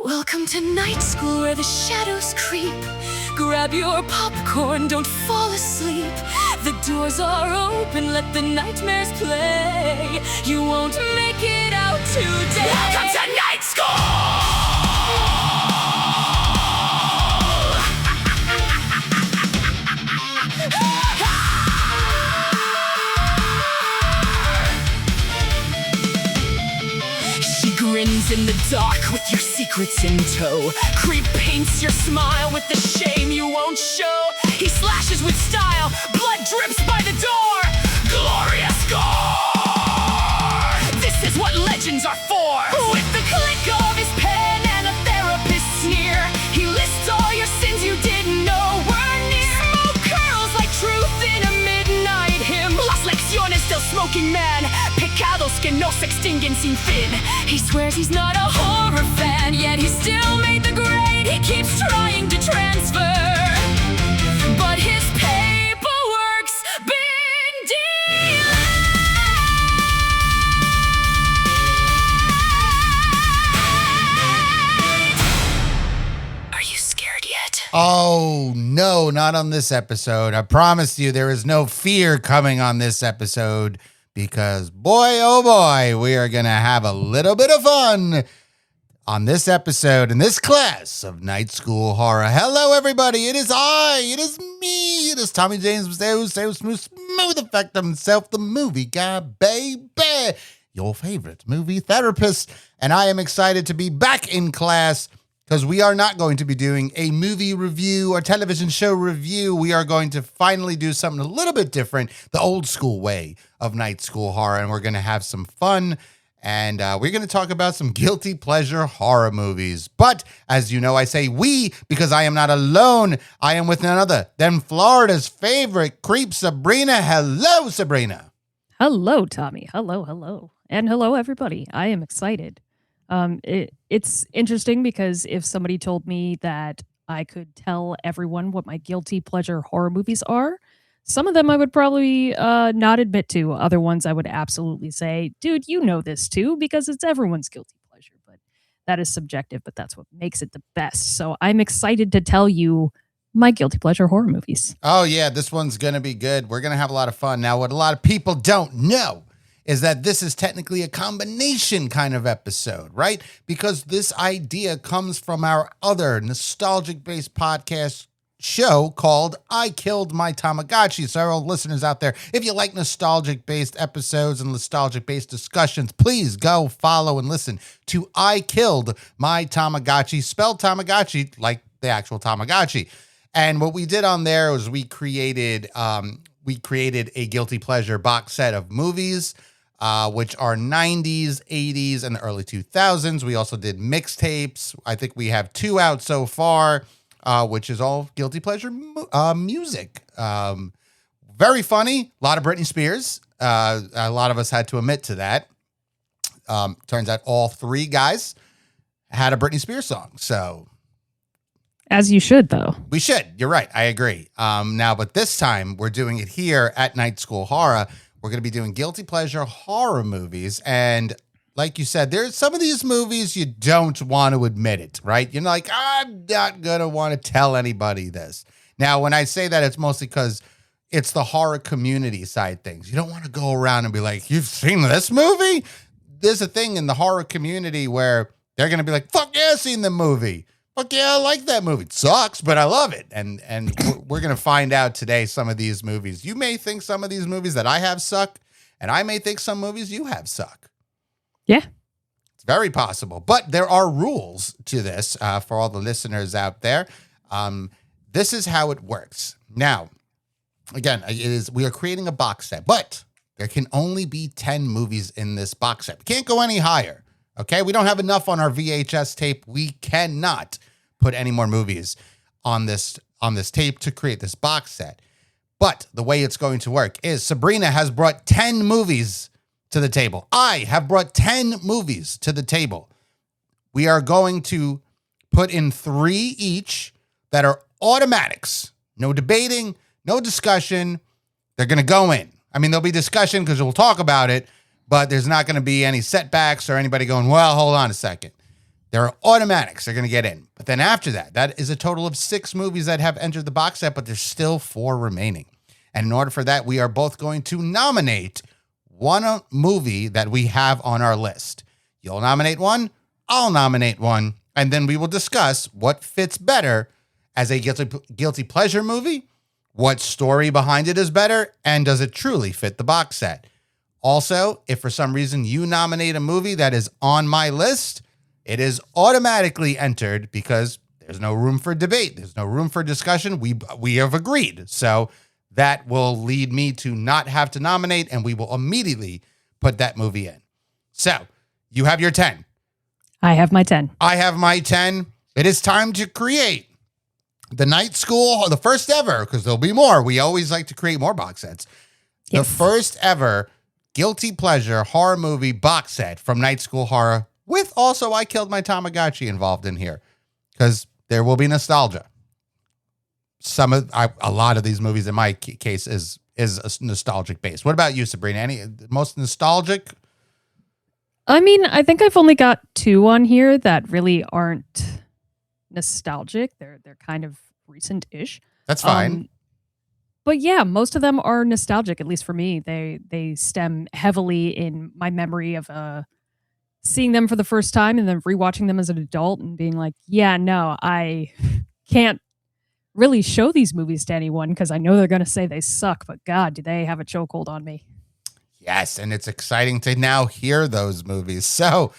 Welcome to night school where the shadows creep. Grab your popcorn, don't fall asleep. The doors are open, let the nightmares play. You won't make it out today. Welcome to night school! Grins in the dark with your secrets in tow. Creep paints your smile with the shame you won't show. He slashes with style, blood drips by the door. Glorious gore! This is what legends are for. With the click of his pen and a therapist's sneer, he lists all your sins you didn't know were near. Smoke curls like truth in a midnight hymn. Las lecciones del smoking man. Pecados que no se extinguen sin fin. He swears he's not a horror fan, yet he still made the grade. He keeps trying to transfer, but his paperwork's been delayed. Are you scared yet? Oh, no, not on this episode. I promise you there is no fear coming on this episode. Because boy, oh boy, we are going to have a little bit of fun on this episode in this class of Night School Horror. Hello, everybody. It is me. It is Tommy James, smooth effect himself, the movie guy, baby. Your favorite movie therapist. And I am excited to be back in class because we are not going to be doing a movie review or television show review. We are going to finally do something a little bit different, the old school way of Night School Horror, and we're going to have some fun, and we're going to talk about some guilty pleasure horror movies. But, as you know, I say we because I am not alone. I am with none other than Florida's favorite creep, Sabrina. Hello, Sabrina. Hello, Tommy. Hello. And hello, everybody. I am excited. It's interesting because if somebody told me that I could tell everyone what my guilty pleasure horror movies are, some of them I would probably not admit to. Other ones I would absolutely say, dude, you know this too, because it's everyone's guilty pleasure. But that is subjective, but that's what makes it the best. So I'm excited to tell you my guilty pleasure horror movies. Oh, yeah, this one's going to be good. We're going to have a lot of fun. Now, what a lot of people don't know is that this is technically a combination kind of episode, right? Because this idea comes from our other nostalgic-based podcast show called I Killed My Tamagotchi. So all listeners out there, if you like nostalgic-based episodes and nostalgic-based discussions, please go follow and listen to I Killed My Tamagotchi, spelled Tamagotchi like the actual Tamagotchi. And what we did on there was we created a guilty pleasure box set of movies, which are 90s, 80s, and the early 2000s. We also did mixtapes. I think we have 2 out so far, which is all guilty pleasure music. Very funny. A lot of Britney Spears. A lot of us had to admit to that. Turns out all 3 guys had a Britney Spears song. So, as you should, though. We should. You're right. I agree. Now, but this time we're doing it here at Night School Horror. We're going to be doing guilty pleasure horror movies. And like you said, there's some of these movies you don't want to admit it, right? You're like, I'm not going to want to tell anybody this. Now, when I say that, it's mostly because it's the horror community side things. You don't want to go around and be like, you've seen this movie? There's a thing in the horror community where they're going to be like, fuck yeah, I've seen the movie. Fuck yeah, I like that movie. It sucks, but I love it. And we're going to find out today some of these movies. You may think some of these movies that I have suck, and I may think some movies you have suck. Yeah. It's very possible. But there are rules to this for all the listeners out there. This is how it works. Now, again, we are creating a box set, but there can only be 10 movies in this box set. We can't go any higher. Okay? We don't have enough on our VHS tape. We cannot put any more movies on this tape to create this box set. But the way it's going to work is Sabrina has brought 10 movies to the table. I have brought 10 movies to the table. We are going to put in 3 each that are automatics. No debating, no discussion. They're going to go in. I mean, there'll be discussion because we'll talk about it, but there's not going to be any setbacks or anybody going, well, hold on a second. They're automatics. They're going to get in. But then after that, that is a total of 6 movies that have entered the box set, but there's still 4 remaining. And in order for that, we are both going to nominate one movie that we have on our list. You'll nominate one, I'll nominate one, and then we will discuss what fits better as a guilty pleasure movie, what story behind it is better, and does it truly fit the box set. Also, if for some reason you nominate a movie that is on my list, it is automatically entered because there's no room for debate. There's no room for discussion. We have agreed. So that will lead me to not have to nominate, and we will immediately put that movie in. So you have your 10. I have my 10. I have my 10. It is time to create the Night School, the first ever, because there'll be more. We always like to create more box sets. Yes. The first ever guilty pleasure horror movie box set from Night School Horror, with also I Killed My Tamagotchi involved in here, because there will be nostalgia. A lot of these movies in my case is a nostalgic base. What about you, Sabrina? Any most nostalgic? I mean, I think I've only got 2 on here that really aren't nostalgic. They're kind of recent-ish. That's fine. But yeah, most of them are nostalgic, at least for me. They stem heavily in my memory of seeing them for the first time and then rewatching them as an adult and being like, yeah, no, I can't really show these movies to anyone because I know they're going to say they suck, but God, do they have a chokehold on me. Yes, and it's exciting to now hear those movies. So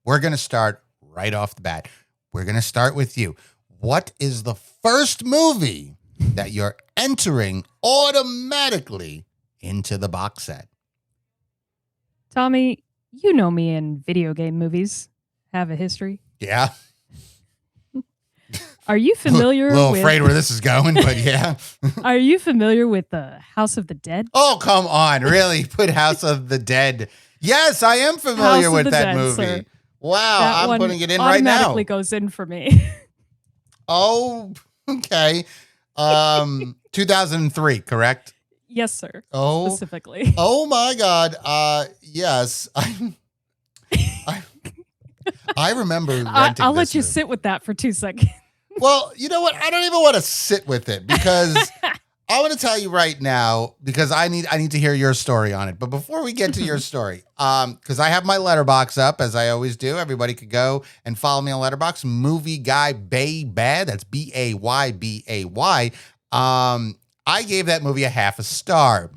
we're going to start right off the bat. We're going to start with you. What is the first movie that you're entering automatically into the box set? Tommy, you know me in video game movies. Have a history. Yeah. Are you familiar a little with... afraid where this is going, but yeah. Are you familiar with the House of the Dead? Oh, come on. Really? Put House of the Dead. Yes, I am familiar with that Dead, movie. Sir. Wow, That I'm putting it in right now. automatically goes in for me. Oh, okay. 2003, correct? Yes, sir. Oh, specifically. Oh my God. Yes. I remember renting I'll let this you movie. sit with that for 2 seconds. Well, you know what? I don't even want to sit with it because I want to tell you right now because I need to hear your story on it. But before we get to your story, because I have my letterbox up as I always do. Everybody could go and follow me on Letterboxd. Movie Guy Bay Bad. That's BAYBAY. I gave that movie a half a star.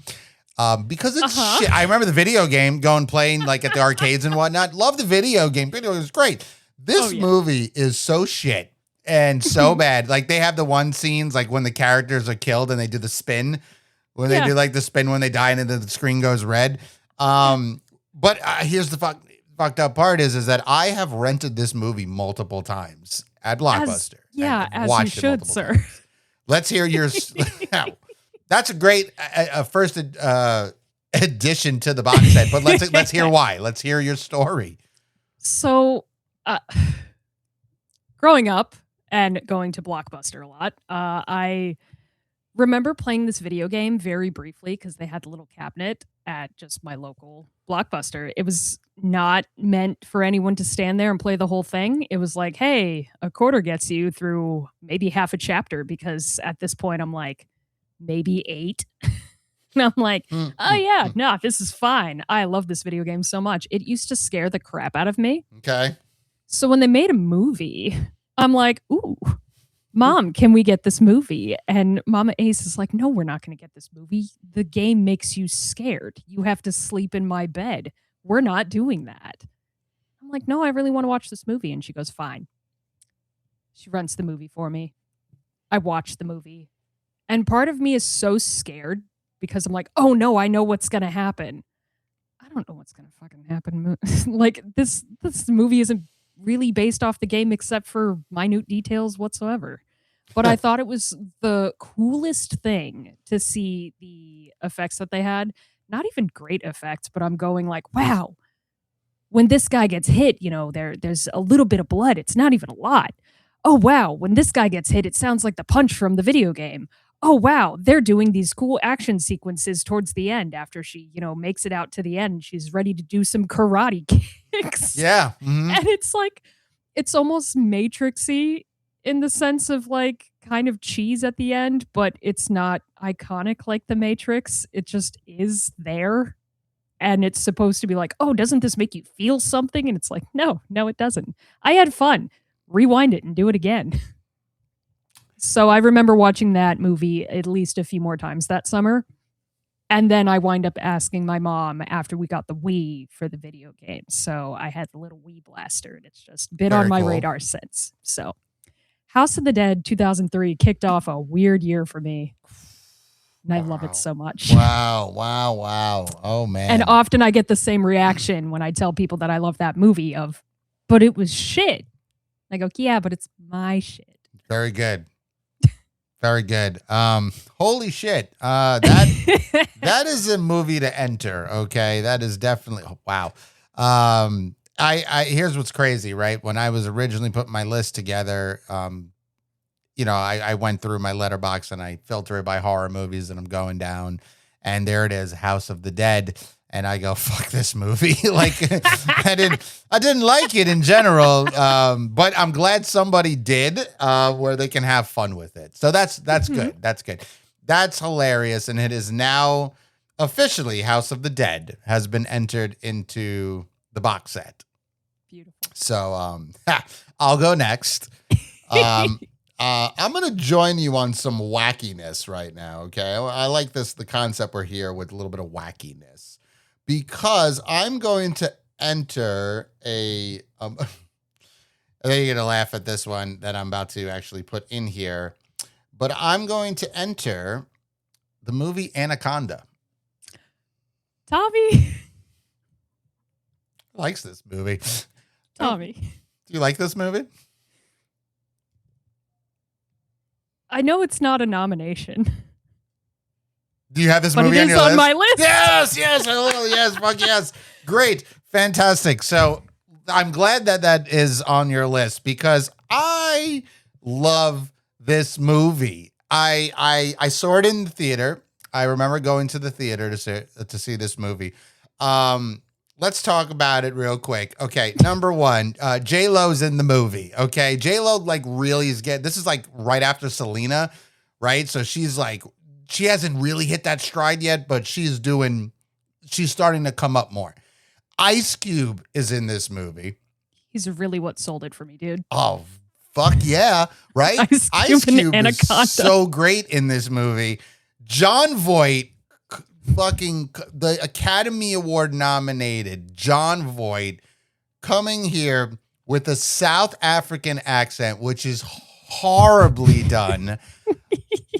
Because it's shit. I remember the video game playing like at the arcades and whatnot. Love the video game. Video was great. This movie is so shit and so bad. Like they have the one scenes like when the characters are killed and they do the spin. When they do like the spin when they die and then the screen goes red. But here's the fucked up part is that I have rented this movie multiple times at Blockbuster. As you should, sir. Times. Let's hear yours. That's a great first addition to the box set, but let's hear why. Let's hear your story. So, growing up and going to Blockbuster a lot, I remember playing this video game very briefly because they had the little cabinet at just my local Blockbuster. It was not meant for anyone to stand there and play the whole thing. It was like, hey, a quarter gets you through maybe half a chapter because at this point I'm like, maybe 8. And I'm like, no, this is fine. I love this video game so much. It used to scare the crap out of me. Okay. So when they made a movie, I'm like, ooh, Mom, can we get this movie? And Mama Ace is like, no, we're not going to get this movie. The game makes you scared. You have to sleep in my bed. We're not doing that. I'm like, no, I really want to watch this movie. And she goes, fine. She rents the movie for me. I watch the movie. And part of me is so scared because I'm like, oh no, I know what's going to happen. I don't know what's going to fucking happen. Like this movie isn't really based off the game except for minute details whatsoever. But I thought it was the coolest thing to see the effects that they had. Not even great effects, but I'm going like, wow, when this guy gets hit, there's a little bit of blood. It's not even a lot. Oh, wow, when this guy gets hit, it sounds like the punch from the video game. Oh, wow, they're doing these cool action sequences towards the end after she, makes it out to the end. She's ready to do some karate kicks. Yeah. Mm-hmm. And it's like, it's almost Matrixy in the sense of like kind of cheese at the end, but it's not iconic like the Matrix. It just is there. And it's supposed to be like, oh, doesn't this make you feel something? And it's like, no, it doesn't. I had fun. Rewind it and do it again. So I remember watching that movie at least a few more times that summer. And then I wind up asking my mom after we got the Wii for the video game. So I had the little Wii blaster, and it's just been Very on my cool. radar since. So House of the Dead 2003 kicked off a weird year for me. And I love it so much. Wow. Oh, man. And often I get the same reaction when I tell people that I love that movie of, but it was shit. I go, yeah, but it's my shit. Very good. Very good. Holy shit. That is a movie to enter. Okay. That is definitely, wow. I here's what's crazy, right? When I was originally putting my list together, I went through my letterbox and I filter it by horror movies, and I'm going down, and there it is, House of the Dead. And I go, fuck this movie. Like I didn't like it in general. But I'm glad somebody did, where they can have fun with it. So that's good. That's good. That's hilarious. And it is now officially House of the Dead has been entered into the box set. Beautiful. So, I'll go next. I'm going to join you on some wackiness right now. Okay. I like the concept we're here with a little bit of wackiness, because I'm going to enter I think you're going to laugh at this one that I'm about to actually put in here, but I'm going to enter the movie Anaconda. Tommy Likes this movie. Tommy. Do you like this movie? I know it's not a nomination. Do you have this But movie it on is your on list? my list. Yes, I will. Yes, fuck yes. Great, fantastic. So I'm glad that is on your list, because I love this movie. I saw it in the theater. I remember going to the theater to see this movie. Let's talk about it real quick. Okay, number one, J-Lo's in the movie. Okay, J-Lo like really is getting. This is like right after Selena, right? So she's like, she hasn't really hit that stride yet, but she's starting to come up more. Ice Cube is in this movie. He's really what sold it for me, dude. Oh, fuck yeah, right? Ice Cube and is Anaconda. so great in this movie. John Voight, fucking the Academy Award nominated John Voight, coming here with a South African accent, which is horribly done.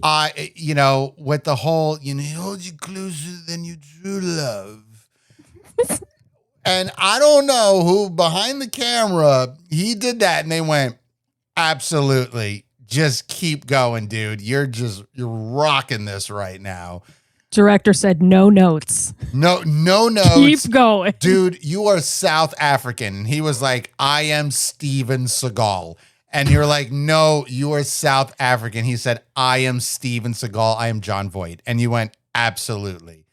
With the whole, hold you closer than you true love. And I don't know who behind the camera, he did that and they went, absolutely, just keep going, dude. You're rocking this right now. Director said no notes. No notes. Keep going. Dude, you are South African. He was like, I am Steven Seagal. And you're like, no, you are South African. He said, I am Steven Seagal. I am John Voight. And you went, absolutely.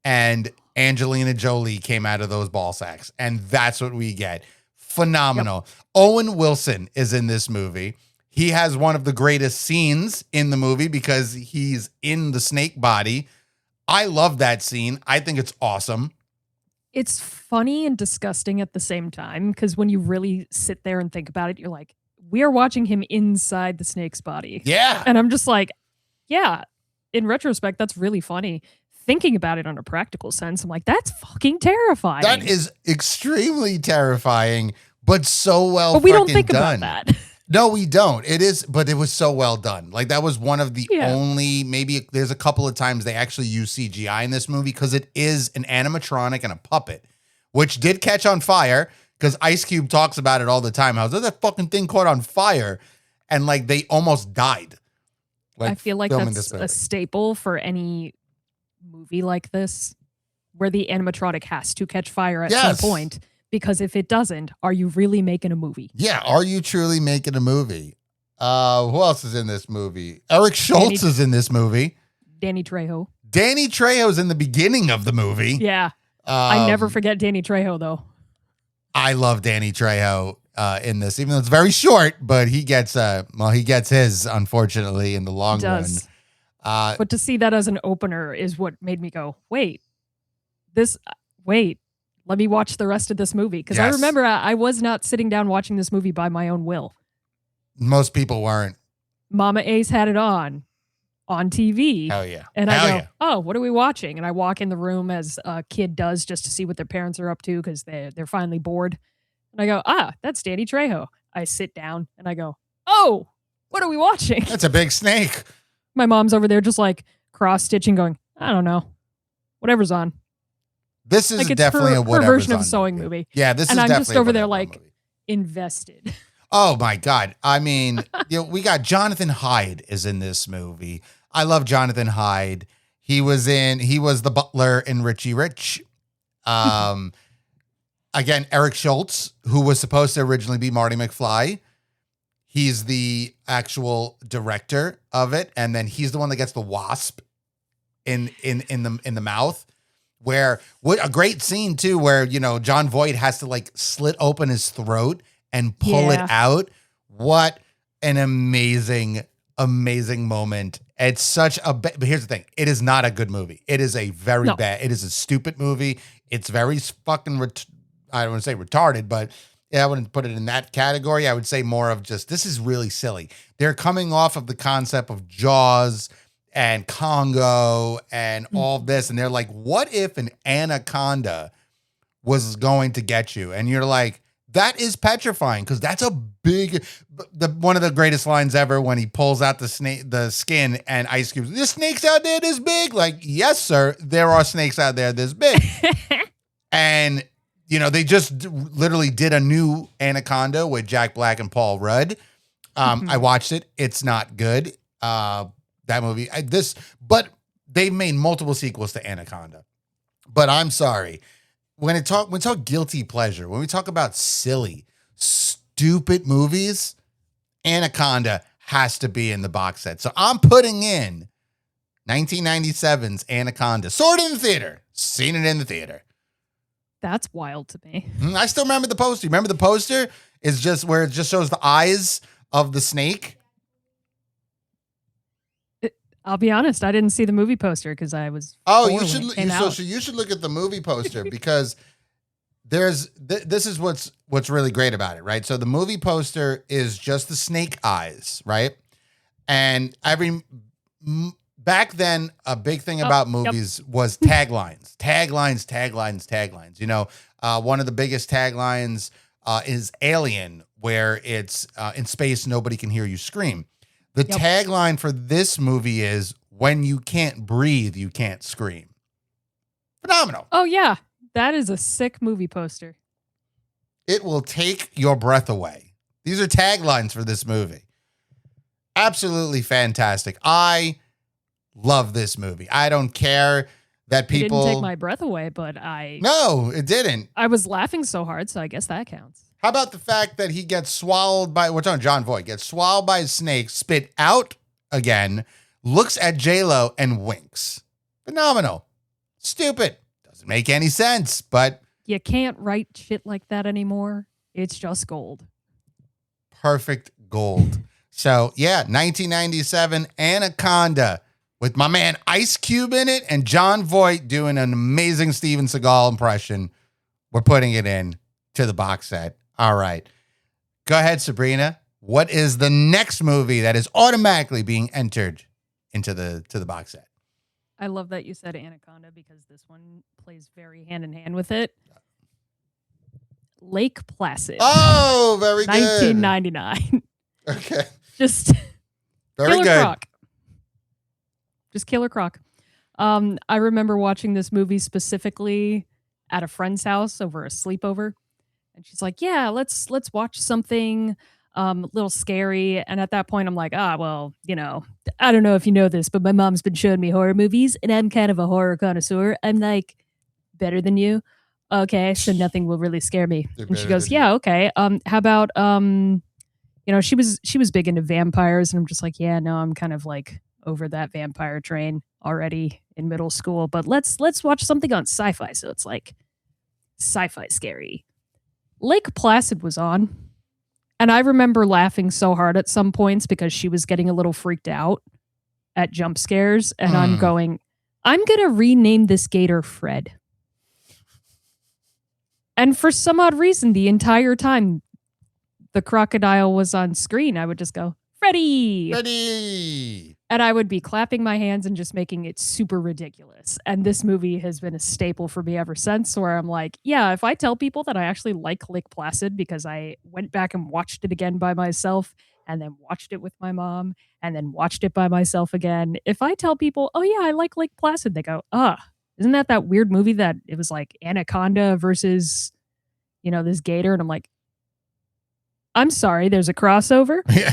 And Angelina Jolie came out of those ball sacks. And that's what we get. Phenomenal. Yep. Owen Wilson is in this movie. He has one of the greatest scenes in the movie because he's in the snake body. I love that scene. I think it's awesome. It's funny and disgusting at the same time, because when you really sit there and think about it, you're like, we are watching him inside the snake's body. Yeah. And I'm just like, yeah, in retrospect, that's really funny. Thinking about it on a practical sense, I'm like, that's fucking terrifying. That is extremely terrifying, but so well But we don't fucking think done. about that. No, we don't. It is, but it was so well done. Like that was one of the only, maybe there's a couple of times they actually use CGI in this movie, because it is an animatronic and a puppet, which did catch on fire, because Ice Cube talks about it all the time. How that fucking thing caught on fire and like they almost died. I feel like that's a staple for any movie like this, where the animatronic has to catch fire at some point. Because if it doesn't, are you really making a movie? Yeah, are you truly making a movie? Who else is in this movie? Eric Schultz is in this movie. Danny Trejo. Danny Trejo's in the beginning of the movie. Yeah. I never forget Danny Trejo, though. I love Danny Trejo. in this, even though it's very short, but he gets his, unfortunately, in the long run. But to see that as an opener is what made me go, wait, let me watch the rest of this movie. Because I Yes. remember I was not sitting down watching this movie by my own will. Most people weren't. Mama Ace had it on TV. Hell yeah. And Hell I go, yeah. oh, what are we watching? And I walk in the room as a kid does just to see what their parents are up to because they're finally bored. And I go, that's Danny Trejo. I sit down and I go, oh, what are we watching? That's a big snake. My mom's over there just like cross-stitching going, I don't know. Whatever's on. This is Like it's definitely her a whatever's version of on a sewing movie. Yeah, this And is I'm definitely just over a there whatever like movie. invested. Oh my God. I mean, we got Jonathan Hyde is in this movie. I love Jonathan Hyde. He was the butler in Richie Rich. Again, Eric Schultz, who was supposed to originally be Marty McFly. He's the actual director of it. And then he's the one that gets the wasp in the mouth. Where what a great scene too, where John Voight has to like slit open his throat and pull it out. What an amazing moment. It's such a but here's the thing, it is not a good movie. It is a very bad, it is a stupid movie. It's very fucking I don't want to say retarded, but yeah, I wouldn't put it in that category. I would say more of just, this is really silly. They're coming off of the concept of Jaws and Congo and all this. And they're like, what if an anaconda was going to get you? And you're like, that is petrifying, because that's a big, one of the greatest lines ever when he pulls out the skin and Ice Cube's, there's snakes out there this big? Like, yes, sir, there are snakes out there this big. And, they just literally did a new Anaconda with Jack Black and Paul Rudd. I watched it. It's not good. That movie, but they've made multiple sequels to Anaconda. But I'm sorry. When we talk guilty pleasure, when we talk about silly, stupid movies, Anaconda has to be in the box set. So I'm putting in 1997's Anaconda. Saw it in the theater. Seen it in the theater. That's wild to me. I still remember the poster. You remember the poster? It's just where it just shows the eyes of the snake. I'll be honest, I didn't see the movie poster because I was. Oh, four you should. when it came out. So you should look at the movie poster because this is what's really great about it, right? So the movie poster is just the snake eyes, right? And back then, a big thing about movies was taglines. One of the biggest taglines is Alien, where it's in space, nobody can hear you scream. The tagline for this movie is, when you can't breathe, you can't scream. Phenomenal. Oh, yeah. That is a sick movie poster. It will take your breath away. These are taglines for this movie. Absolutely fantastic. I love this movie. I don't care that people... It didn't take my breath away, but No, it didn't. I was laughing so hard, so I guess that counts. How about the fact that he gets swallowed by, what's on John Voight, gets swallowed by a snake, spit out again, looks at J-Lo and winks. Phenomenal. Stupid. Doesn't make any sense, but... You can't write shit like that anymore. It's just gold. Perfect gold. So, yeah, 1997 Anaconda with my man Ice Cube in it and John Voight doing an amazing Steven Seagal impression. We're putting it in to the box set. All right. Go ahead, Sabrina. What is the next movie that is automatically being entered into the box set? I love that you said Anaconda because this one plays very hand in hand with it. Lake Placid. Oh, very good. 1999. Okay. Just very Killer good. Croc. Just Killer Croc. I remember watching this movie specifically at a friend's house over a sleepover. And she's like, yeah, let's watch something a little scary. And at that point, I'm like, well, I don't know if you know this, but my mom's been showing me horror movies and I'm kind of a horror connoisseur. I'm like, better than you. Okay, so nothing will really scare me. And she goes, yeah, okay. How about, she was big into vampires. And I'm just like, yeah, no, I'm kind of like over that vampire train already in middle school. But let's watch something on sci-fi. So it's like sci-fi scary. Lake Placid was on. And I remember laughing so hard at some points because she was getting a little freaked out at jump scares. And I'm going to rename this gator Fred. And for some odd reason, the entire time the crocodile was on screen, I would just go, Freddy! Ready. And I would be clapping my hands and just making it super ridiculous. And this movie has been a staple for me ever since, where I'm like, yeah, if I tell people that I actually like Lake Placid because I went back and watched it again by myself and then watched it with my mom and then watched it by myself again. If I tell people, oh yeah, I like Lake Placid, they go, isn't that weird movie that it was like Anaconda versus, this gator? And I'm like, I'm sorry, there's a crossover. Yeah.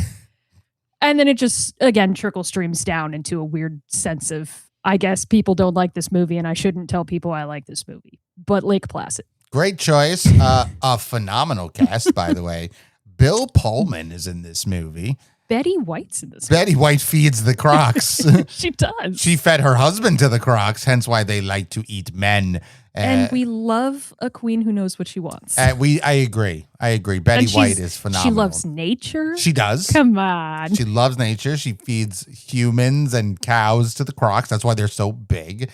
And then it just, again, trickle streams down into a weird sense of, I guess people don't like this movie and I shouldn't tell people I like this movie. But Lake Placid. Great choice. A phenomenal cast, by the way. Bill Pullman is in this movie. Betty White's in this Betty White feeds the crocs. She does. She fed her husband to the crocs, hence why they like to eat men. And we love a queen who knows what she wants. I agree. Betty White is phenomenal. She loves nature. She does. Come on. She loves nature. She feeds humans and cows to the crocs. That's why they're so big.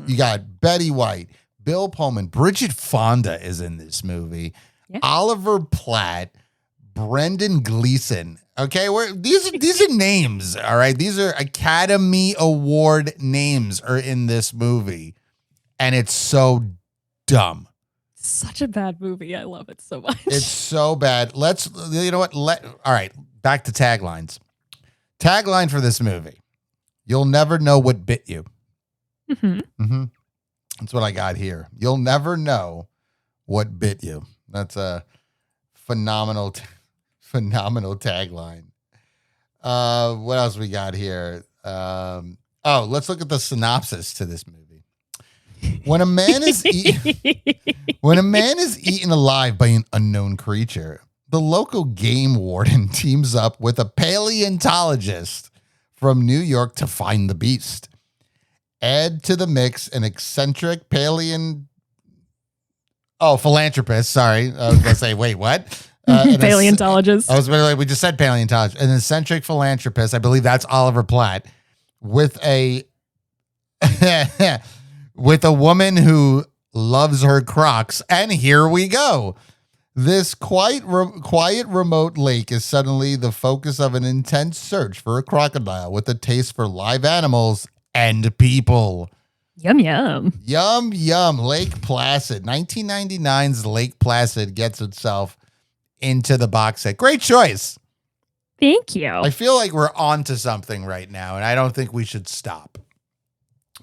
You got Betty White, Bill Pullman, Bridget Fonda is in this movie. Yeah. Oliver Platt, Brendan Gleeson. Okay, these are names, all right? These are Academy Award names are in this movie. And it's so dumb. Such a bad movie. I love it so much. It's so bad. You know what? All right, back to taglines. Tagline for this movie. You'll never know what bit you. That's what I got here. You'll never know what bit you. That's a phenomenal tagline. What else we got here? Let's look at the synopsis to this movie. When a man is eaten alive by an unknown creature, the local game warden teams up with a paleontologist from New York to find the beast. Add to the mix an eccentric philanthropist. Sorry, I was going to say, wait, what? Paleontologist. We just said paleontologist. An eccentric philanthropist. I believe that's Oliver Platt with a woman who loves her crocs. And here we go. This quiet remote lake is suddenly the focus of an intense search for a crocodile with a taste for live animals and people. Yum, yum. Yum, yum. Lake Placid. 1999's Lake Placid gets itself into the box set. Great choice. Thank you. I feel like we're on to something right now, and I don't think we should stop.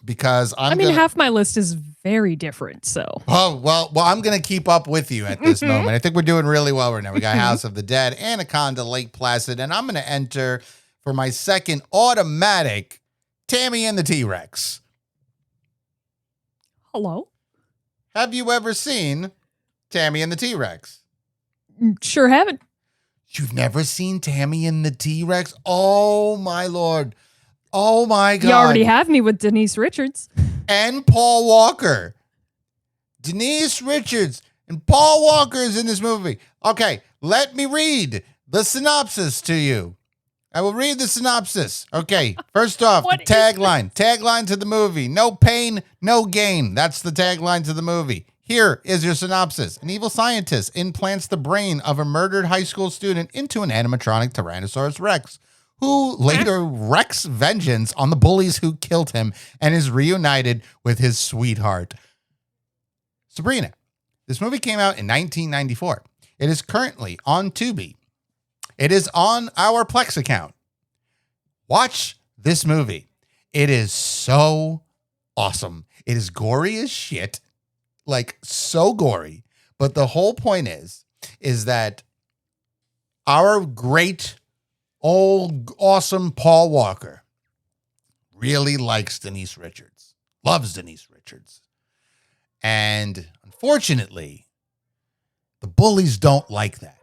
Because half my list is very different, so. Oh, well, I'm going to keep up with you at this moment. I think we're doing really well right now. We got House of the Dead, Anaconda, Lake Placid, and I'm going to enter for my second automatic Tammy and the T-Rex. Hello? Have you ever seen Tammy and the T-Rex? Sure haven't. You've never seen Tammy and the T-Rex? Oh, my Lord. Oh, my God. You already have me with Denise Richards. And Paul Walker. Denise Richards and Paul Walker is in this movie. Okay, let me read the synopsis to you. I will read the synopsis. Okay, first off, the tagline. Tagline to the movie. No pain, no gain. That's the tagline to the movie. Here is your synopsis. An evil scientist implants the brain of a murdered high school student into an animatronic Tyrannosaurus Rex, who later wreaks vengeance on the bullies who killed him and is reunited with his sweetheart. Sabrina. This movie came out in 1994. It is currently on Tubi. It is on our Plex account. Watch this movie. It is so awesome. It is gory as shit. Like, so gory. But the whole point is that our great, old, awesome Paul Walker really likes Denise Richards. Loves Denise Richards. And unfortunately, the bullies don't like that.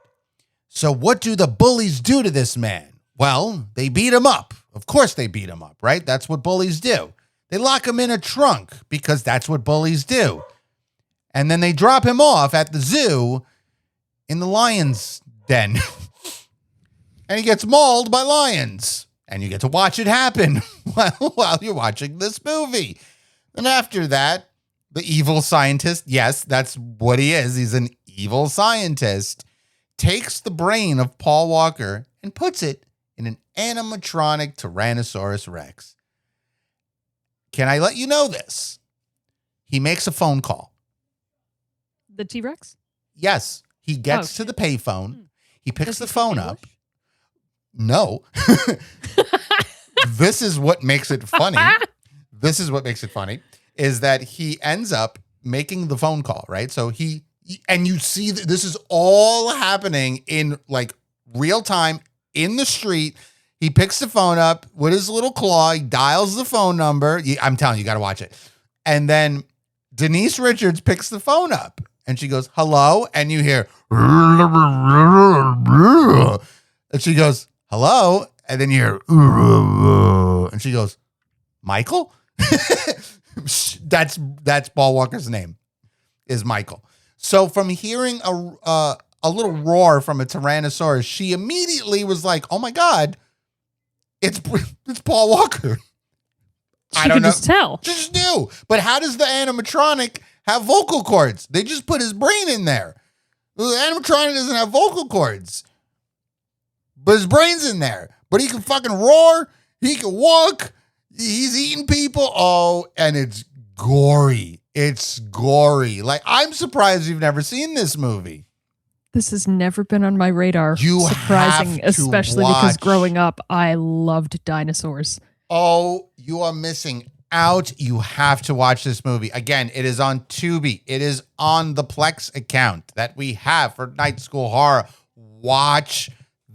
So what do the bullies do to this man? Well, they beat him up. Of course they beat him up, right? That's what bullies do. They lock him in a trunk because that's what bullies do. And then they drop him off at the zoo in the lion's Then, and he gets mauled by lions. And you get to watch it happen while you're watching this movie. And after that, the evil scientist, yes, that's what he is. He's an evil scientist, takes the brain of Paul Walker and puts it in an animatronic Tyrannosaurus Rex. Can I let you know this? He makes a phone call. The T-Rex? Yes. He gets to the payphone. He picks the speak phone English? up. No. This is what makes it funny. This is what makes it funny is that he ends up making the phone call, right? So and you see that this is all happening in like real time in the street. He picks the phone up with his little claw. He dials the phone number. I'm telling you, you got to watch it. And then Denise Richards picks the phone up and she goes, hello. And you hear, and she goes, hello. And then you hear, and she goes, Michael? That's Paul Walker's name, is Michael. So from hearing a little roar from a Tyrannosaurus, she immediately was like, oh my God, it's Paul Walker. I don't know. Just tell. Just knew. But how does the animatronic have vocal cords? They just put his brain in there. The animatronic doesn't have vocal cords. But his brain's in there. But he can fucking roar. He can walk. He's eating people. Oh, and it's gory. It's gory. Like, I'm surprised you've never seen this movie. This has never been on my radar. Surprising, especially because growing up, I loved dinosaurs. Oh, you are missing out. You have to watch this movie. Again, it is on Tubi. It is on the Plex account that we have for Night School Horror. Watch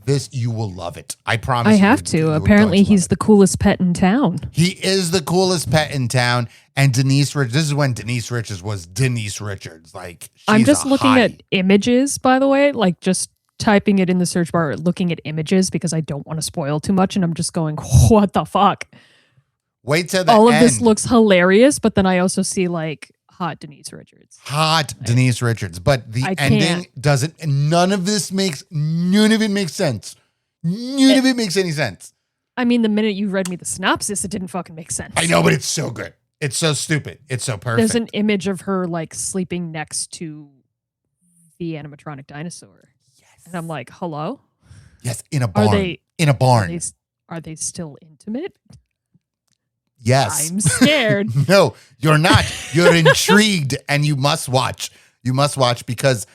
this. You will love it. I promise. I have to. Apparently, he's the coolest pet in town. He is the coolest pet in town. And Denise Richards, this is when Denise Richards was Denise Richards. Like, I'm just looking at images, by the way, like just typing it in the search bar, looking at images because I don't want to spoil too much. And I'm just going, what the fuck? Wait till the All end. of this looks hilarious, but then I also see like hot Denise Richards. Denise Richards. But the ending doesn't, none of it makes sense. None of it makes any sense. I mean, the minute you read me the synopsis, it didn't fucking make sense. I know, but it's so good. It's so stupid. It's so perfect. There's an image of her like sleeping next to the animatronic dinosaur. Yes. And I'm like, hello? Yes, in a barn. In a barn. Are they still intimate? Yes. I'm scared. No, you're not. You're intrigued and you must watch. You must watch because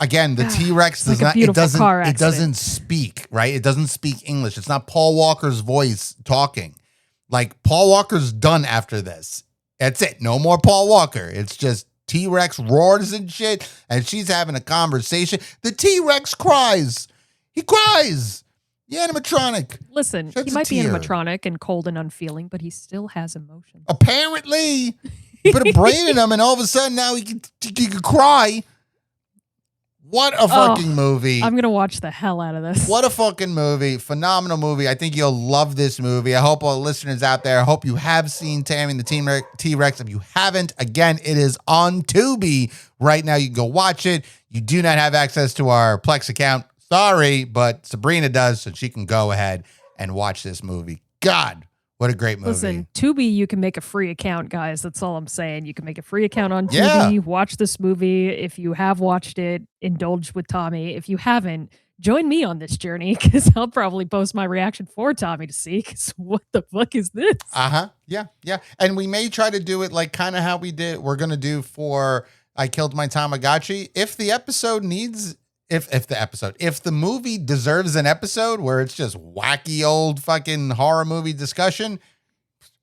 again, the T-Rex does not it doesn't speak, right? It doesn't speak English. It's not Paul Walker's voice talking. Like, Paul Walker's done after this. That's it. No more Paul Walker. It's just T-Rex roars and shit, and she's having a conversation. The T-Rex cries. He cries. The animatronic. Listen, he might be animatronic and cold and unfeeling, but he still has emotions. Apparently. You put a brain in him, and all of a sudden now he can cry. What a fucking movie. I'm going to watch the hell out of this. What a fucking movie. Phenomenal movie. I think you'll love this movie. I hope all the listeners out there, I hope you have seen Tammy and the T-Rex. If you haven't, again, it is on Tubi right now. You can go watch it. You do not have access to our Plex account. Sorry, but Sabrina does, so she can go ahead and watch this movie. God, what a great movie. Listen, Tubi, you can make a free account, guys. That's all I'm saying. You can make a free account on Tubi, watch this movie. If you have watched it, indulge with Tommy. If you haven't, join me on this journey because I'll probably post my reaction for Tommy to see because what the fuck is this? Yeah. And we may try to do it like kind of how we're going to do for I Killed My Tamagotchi. If the episode needs... If the movie deserves an episode where it's just wacky old fucking horror movie discussion,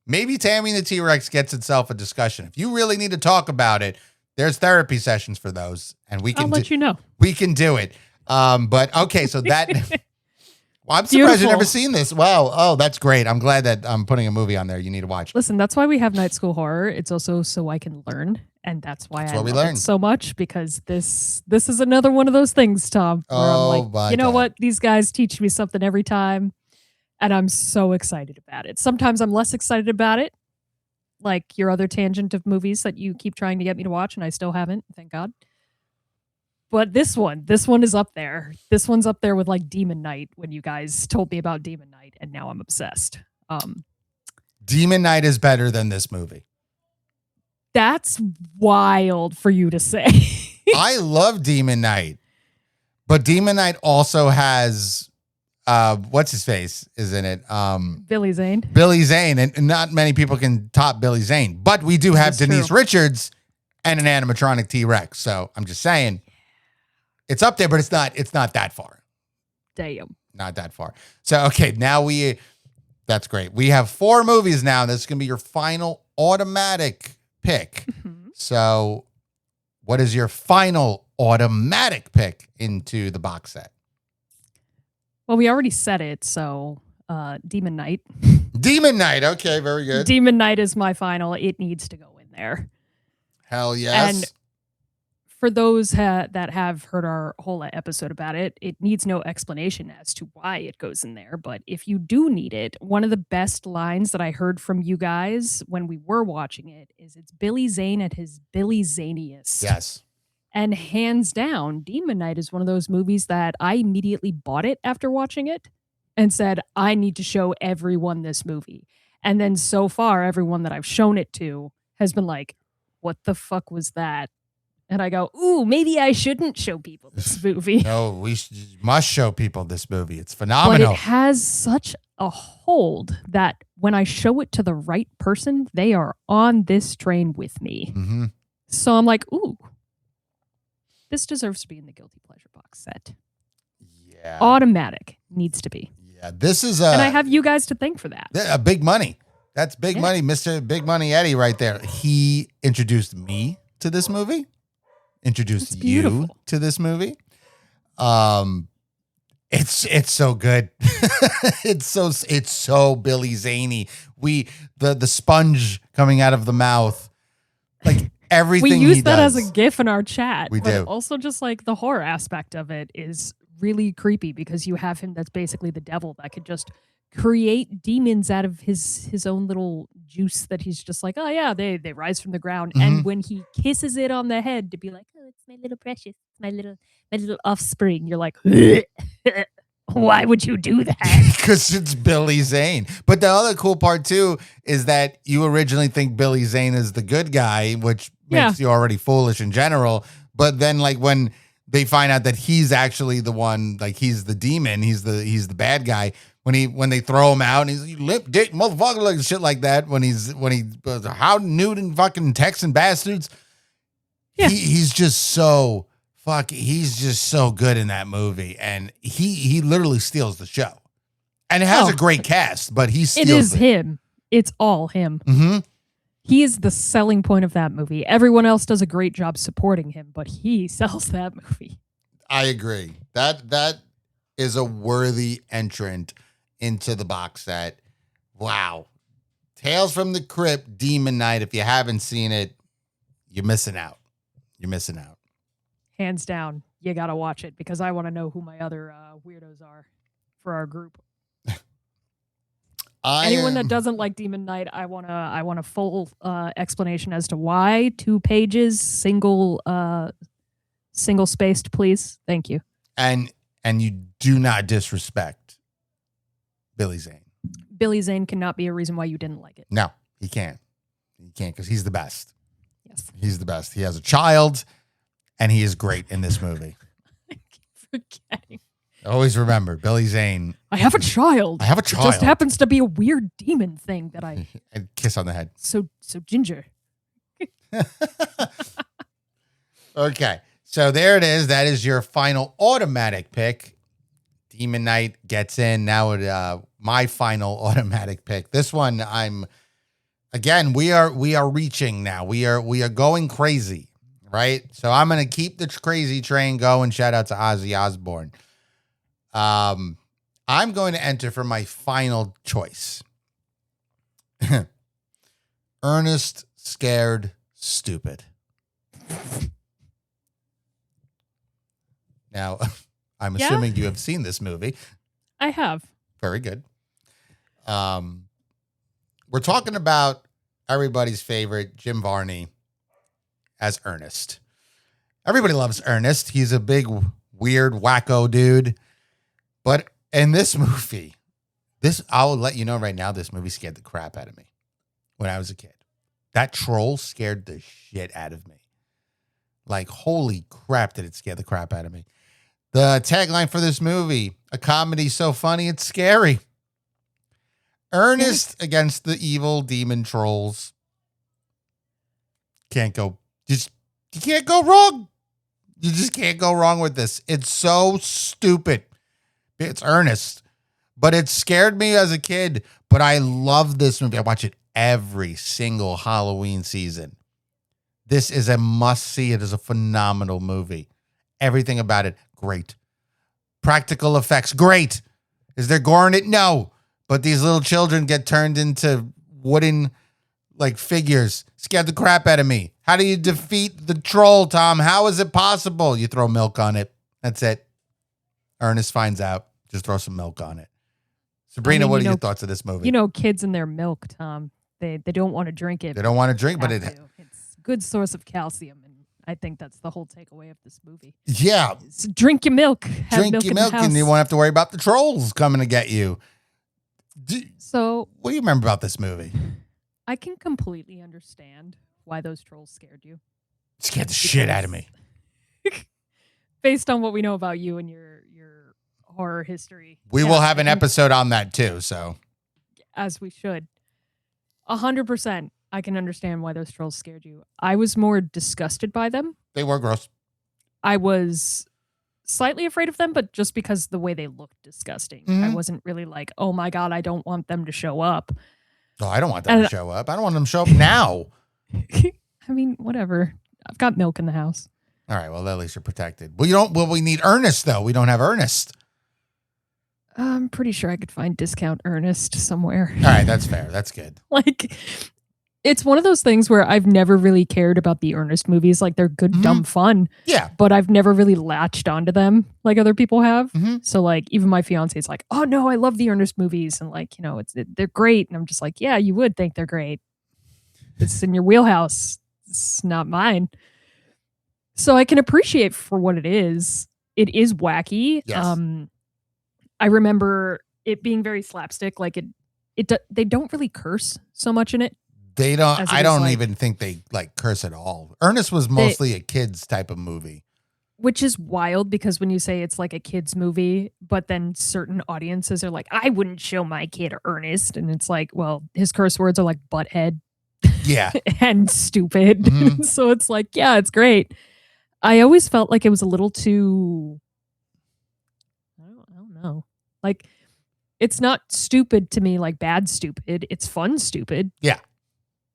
maybe Tammy and the T-Rex gets itself a discussion. If you really need to talk about it, there's therapy sessions for those, and I'll let you know. We can do it. But okay, so that well, I'm surprised you've never seen this. Wow. Oh, that's great. I'm glad that I'm putting a movie on there you need to watch. Listen, that's why we have Night School Horror. It's also so I can learn. And that's why I love it so much because this is another one of those things, Tom, where I'm like, you know what? These guys teach me something every time. And I'm so excited about it. Sometimes I'm less excited about it. Like your other tangent of movies that you keep trying to get me to watch and I still haven't. Thank God. But this one is up there. This one's up there with like Demon Knight when you guys told me about Demon Knight, and now I'm obsessed. Demon Knight is better than this movie. That's wild for you to say. I love Demon Knight, but Demon Knight also has what's his face is in it? Billy Zane. Billy Zane, and not many people can top Billy Zane, but we do have That's Denise true. Richards and an animatronic T-Rex. So I'm just saying, it's up there, but it's not that far. Damn. Not that far. So okay, now that's great. We have 4 movies now. This is gonna be your final automatic pick. Mhm. So, what is your final automatic pick into the box set? Well, we already said it, so Demon Knight. Demon Knight. Okay, very good. Demon Knight is my final. It needs to go in there. Hell yes. And for those that have heard our whole episode about it, it needs no explanation as to why it goes in there. But if you do need it, one of the best lines that I heard from you guys when we were watching it is it's Billy Zane at his Billy Zaniest. Yes. And hands down, Demon Knight is one of those movies that I immediately bought it after watching it and said, I need to show everyone this movie. And then so far, everyone that I've shown it to has been like, what the fuck was that? And I go, ooh, maybe I shouldn't show people this movie. No, we must show people this movie. It's But phenomenal. it has such a hold that when I show it to the right person, they are on this train with me. Mm-hmm. So I'm like, ooh, this deserves to be in the Guilty Pleasure box set. Yeah. Automatic needs to be. Yeah. This is And I have you guys to thank for that. a big money. That's big Yeah. money, Mr. Big Money Eddie right there. He introduced me to this movie. Introduced It's you beautiful. to this movie. It's so good. it's so Billy Zaney. The sponge coming out of the mouth, like everything We use he that does. as a GIF in our chat. We but do. Also, just like the horror aspect of it is really creepy because you have him that's basically the devil that could just create demons out of his own little juice that he's just like, oh yeah, they rise from the ground. Mhm. And when he kisses it on the head to be like, oh, it's my little precious, my little offspring, you're like, why would you do that? Because it's Billy Zane. But the other cool part too is that you originally think Billy Zane is the good guy, which makes you already foolish in general. But then like when they find out that he's actually the one, like he's the demon, he's the bad guy. When they throw him out and he's you lip dick motherfucker, like shit like that. When he how nude and fucking Texan bastards. Yeah. He's just so he's just so good in that movie, and he literally steals the show, and it has a great cast, but he steals it is him. It's all him. Mm-hmm. He is the selling point of that movie. Everyone else does a great job supporting him, but he sells that movie. I agree. That is a worthy entrant into the box set. Wow. Tales from the Crypt, Demon Knight. If you haven't seen it, you're missing out. You're missing out. Hands down, you gotta watch it because I want to know who my other weirdos are for our group. Anyone that doesn't like Demon Knight, I want a full explanation as to why. 2 pages, single spaced, please. Thank you. And you do not disrespect Billy Zane. Billy Zane cannot be a reason why you didn't like it. No, he can't. He can't because he's the best. Yes. He's the best. He has a child, and he is great in this movie. I keep forgetting. Always remember, Billy Zane. I have a child. I have a It child. just happens to be a weird demon thing that I And kiss on the head. so ginger. Okay, so there it is. That is your final automatic pick. Demon Knight gets in. Now my final automatic pick. This one, we are reaching now. We are going crazy, right? So I'm gonna keep the crazy train going. Shout out to Ozzy Osbourne. I'm going to enter for my final choice. Ernest Scared Stupid. Now, I'm Yeah? assuming you have seen this movie. I have. Very good. We're talking about everybody's favorite Jim Varney as Ernest. Everybody loves Ernest. He's a big, weird, wacko dude. But in this movie, I'll let you know right now, this movie scared the crap out of me when I was a kid. That troll scared the shit out of me. Like, holy crap, did it scare the crap out of me. The tagline for this movie, a comedy so funny it's scary. Ernest against the evil demon trolls. You can't go wrong. You just can't go wrong with this. It's so stupid. It's Ernest. But it scared me as a kid. But I love this movie. I watch it every single Halloween season. This is a must-see. It is a phenomenal movie. Everything about it, great. Practical effects, great. Is there gore in it? No. But these little children get turned into wooden, like, figures. Scared the crap out of me. How do you defeat the troll, Tom? How is it possible? You throw milk on it. That's it. Ernest finds out. Just throw some milk on it. Sabrina, what are your thoughts of this movie? You know, kids and their milk, Tom. They don't want to drink it. They don't want to drink, but it's a good source of calcium, and I think that's the whole takeaway of this movie. Yeah. So drink your milk. Drink your milk, and you won't have to worry about the trolls coming to get you. So, what do you remember about this movie? I can completely understand why those trolls scared you. Scared the shit out of me. Based on what we know about you and your horror history. We will have an episode on that too, so. As we should. 100%. I can understand why those trolls scared you. I was more disgusted by them. They were gross. I was slightly afraid of them, but just because the way they looked disgusting. I wasn't really like, oh my God, I don't want them to show up. Oh, I don't want them to show up. I don't want them to show up now. I mean, whatever. I've got milk in the house. All right, well, at least you're protected. Well, we need Ernest, though. We don't have Ernest. I'm pretty sure I could find discount Ernest somewhere. All right, that's fair. That's good. Like, it's one of those things where I've never really cared about the Ernest movies. Like, they're good, dumb fun. Yeah. But I've never really latched onto them like other people have. So, like, even my fiance is like, oh, no, I love the Ernest movies. And, like, you know, they're great. And I'm just like, yeah, you would think they're great. It's in your wheelhouse. It's not mine. So I can appreciate for what it is. It is wacky. Yes. I remember it being very slapstick. Like they don't really curse so much in it. They don't. I don't even think they like curse at all. Ernest was mostly a kids type of movie, which is wild because when you say it's like a kids movie, but then certain audiences are like, I wouldn't show my kid Ernest, and it's like, well, his curse words are like butthead, yeah, and stupid. So it's like, yeah, it's great. I always felt like it was a little too. I don't know. Like, it's not stupid to me, like bad stupid. It's fun stupid. Yeah.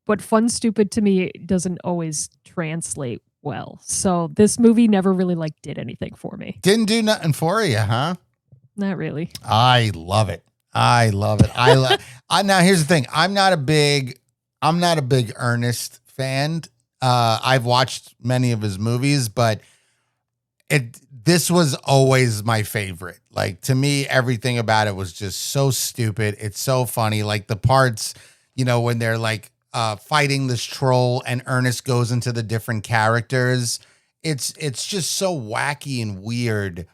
But fun stupid to me doesn't always translate well. So this movie never really like did anything for me. Didn't do nothing for you, huh? Not really. I love it. I love it. Now here's the thing. I'm not a big Ernest fan. I've watched many of his movies, but this was always my favorite. Like, to me, everything about it was just so stupid. It's so funny. Like the parts, you know, when they're like fighting this troll and Ernest goes into the different characters. It's just so wacky and weird.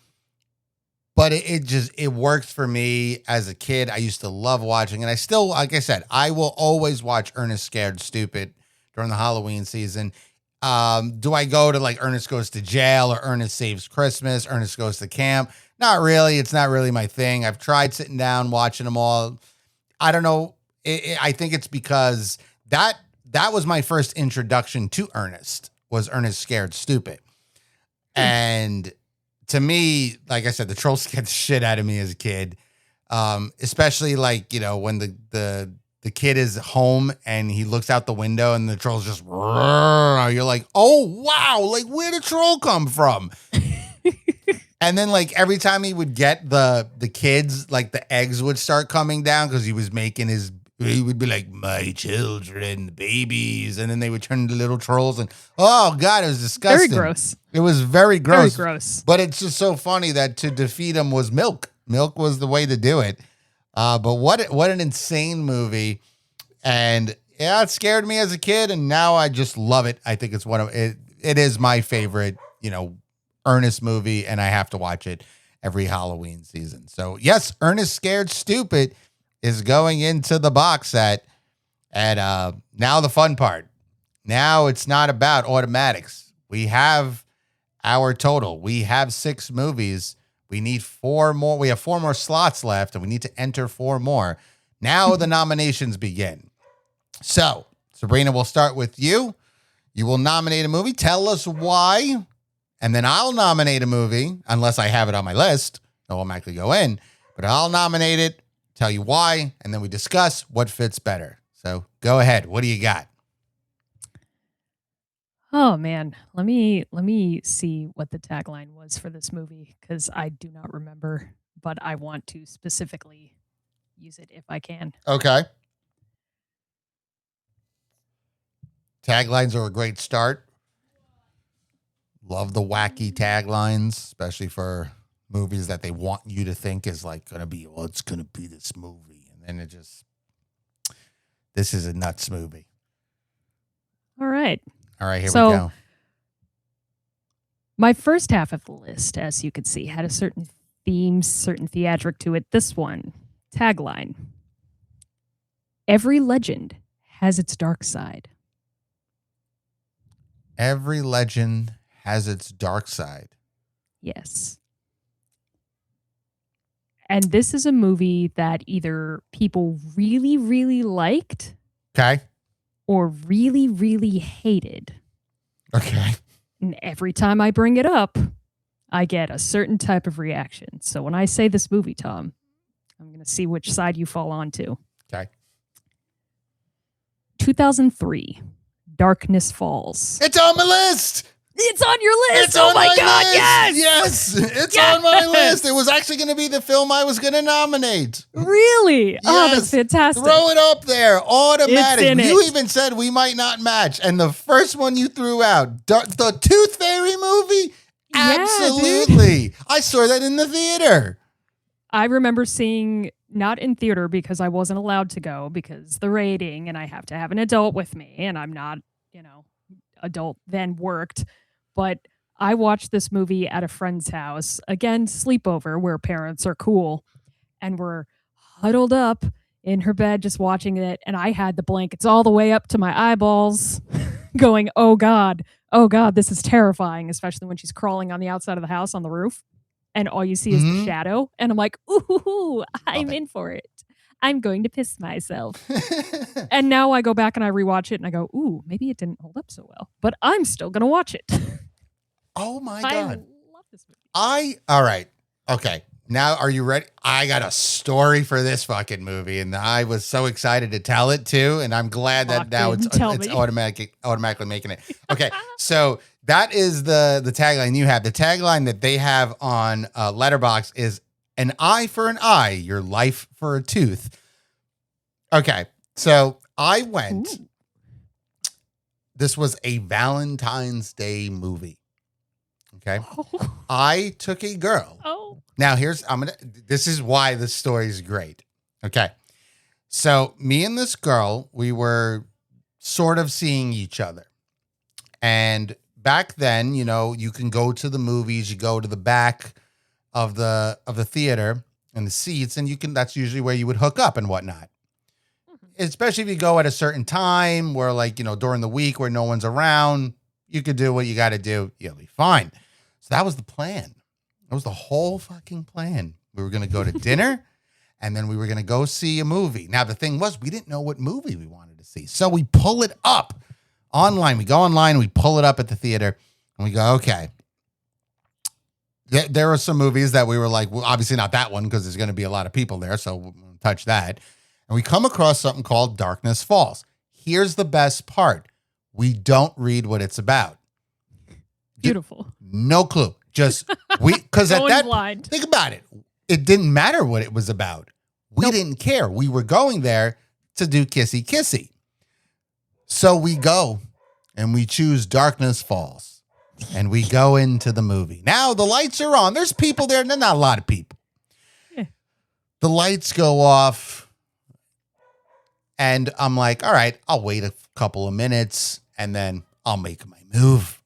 But it works for me as a kid. I used to love watching, and I still, like I said, I will always watch Ernest Scared Stupid during the Halloween season. Do I go to like Ernest Goes to Jail or Ernest Saves Christmas, Ernest Goes to Camp? Not really. It's not really my thing. I've tried sitting down, watching them all. I don't know. I think it's because that was my first introduction to Ernest, was Ernest Scared Stupid. And to me, like I said, the troll scared the shit out of me as a kid. Especially like, you know, when the kid is home and he looks out the window and the troll's just, you're like, oh, wow, like where'd the troll come from? And then like every time he would get the kids, like the eggs would start coming down because he was making he would be like, my children, babies. And then they would turn into little trolls. And oh, God, it was disgusting. Very gross. It was very gross. Very gross. But it's just so funny that to defeat him was milk. Milk was the way to do it. But what an insane movie. And yeah, it scared me as a kid. And now I just love it. I think it's it is my favorite Ernest movie, and I have to watch it every Halloween season. So yes, Ernest Scared Stupid is going into the box set. And now the fun part. Now it's not about automatics. We have our total. We have 6 movies. We need 4 more. We have 4 more slots left, and we need to enter 4 more. Now the nominations begin. So, Sabrina, we'll start with you. You will nominate a movie. Tell us why. And then I'll nominate a movie, unless I have it on my list. It'll automatically go in. But I'll nominate it, tell you why, and then we discuss what fits better. So go ahead. What do you got? Oh man, let me see what the tagline was for this movie because I do not remember, but I want to specifically use it if I can. Okay. Taglines are a great start. Love the wacky taglines, especially for movies that they want you to think is like going to be, well, it's going to be this movie. And then this is a nuts movie. All right. All right, here we So, go. My first half of the list, as you could see, had a certain theme, certain theatric to it. This one, tagline. Every legend has its dark side. Every legend has its dark side. Yes. And this is a movie that either people really, really liked Okay. or really, really hated. Okay. And every time I bring it up, I get a certain type of reaction. So when I say this movie, Tom, I'm going to see which side you fall onto. Okay. 2003, Darkness Falls. It's on my list. It's on your list. It's Oh on my God, list. yes. Yes. It's Yes. on my list. It was actually going to be the film I was going to nominate. Really? Oh, that's Yes. fantastic. Throw it up there. Automatic. It's in You it. even said we might not match. And the first one you threw out, the Tooth Fairy movie? Yeah, Absolutely. I saw that in the theater. I remember seeing, not in theater because I wasn't allowed to go because the rating and I have to have an adult with me and I'm not, adult then worked. But I watched this movie at a friend's house, again, sleepover where parents are cool, and we're huddled up in her bed just watching it. And I had the blankets all the way up to my eyeballs going, oh God, this is terrifying, especially when she's crawling on the outside of the house on the roof. And all you see is the shadow. And I'm like, ooh, I'm in for it. I'm going to piss myself. And now I go back and I rewatch it and I go, ooh, maybe it didn't hold up so well. But I'm still going to watch it. Oh my I God. love this movie. All right. Okay. Now, are you ready? I got a story for this fucking movie, and I was so excited to tell it too. And I'm glad that now it's automatically making it. Okay. So that is the tagline you have. The tagline that they have on Letterboxd is an eye for an eye, your life for a tooth. Okay. So I went, this was a Valentine's Day movie. Okay. Oh. I took a girl. Oh. Now this is why this story is great. Okay. So me and this girl, we were sort of seeing each other. And back then, you can go to the movies, you go to the back of the theater and the seats, and that's usually where you would hook up and whatnot. Especially if you go at a certain time where during the week where no one's around, you could do what you got to do. You'll be fine. So that was the plan. That was the whole fucking plan. We were going to go to dinner and then we were going to go see a movie. Now, the thing was, we didn't know what movie we wanted to see. So we pull it up online. We go online, we pull it up at the theater and we go, okay. There are some movies that we were like, well, obviously not that one because there's going to be a lot of people there. So we'll touch that. And we come across something called Darkness Falls. Here's the best part. We don't read what it's about. Beautiful. No clue. Just because at that blind. Think about it. It didn't matter what it was about. We didn't care. We were going there to do kissy kissy. So we go and we choose Darkness Falls and we go into the movie. Now the lights are on. There's people there. Not a lot of people. Yeah. The lights go off and I'm like, all right, I'll wait a couple of minutes and then I'll make my move.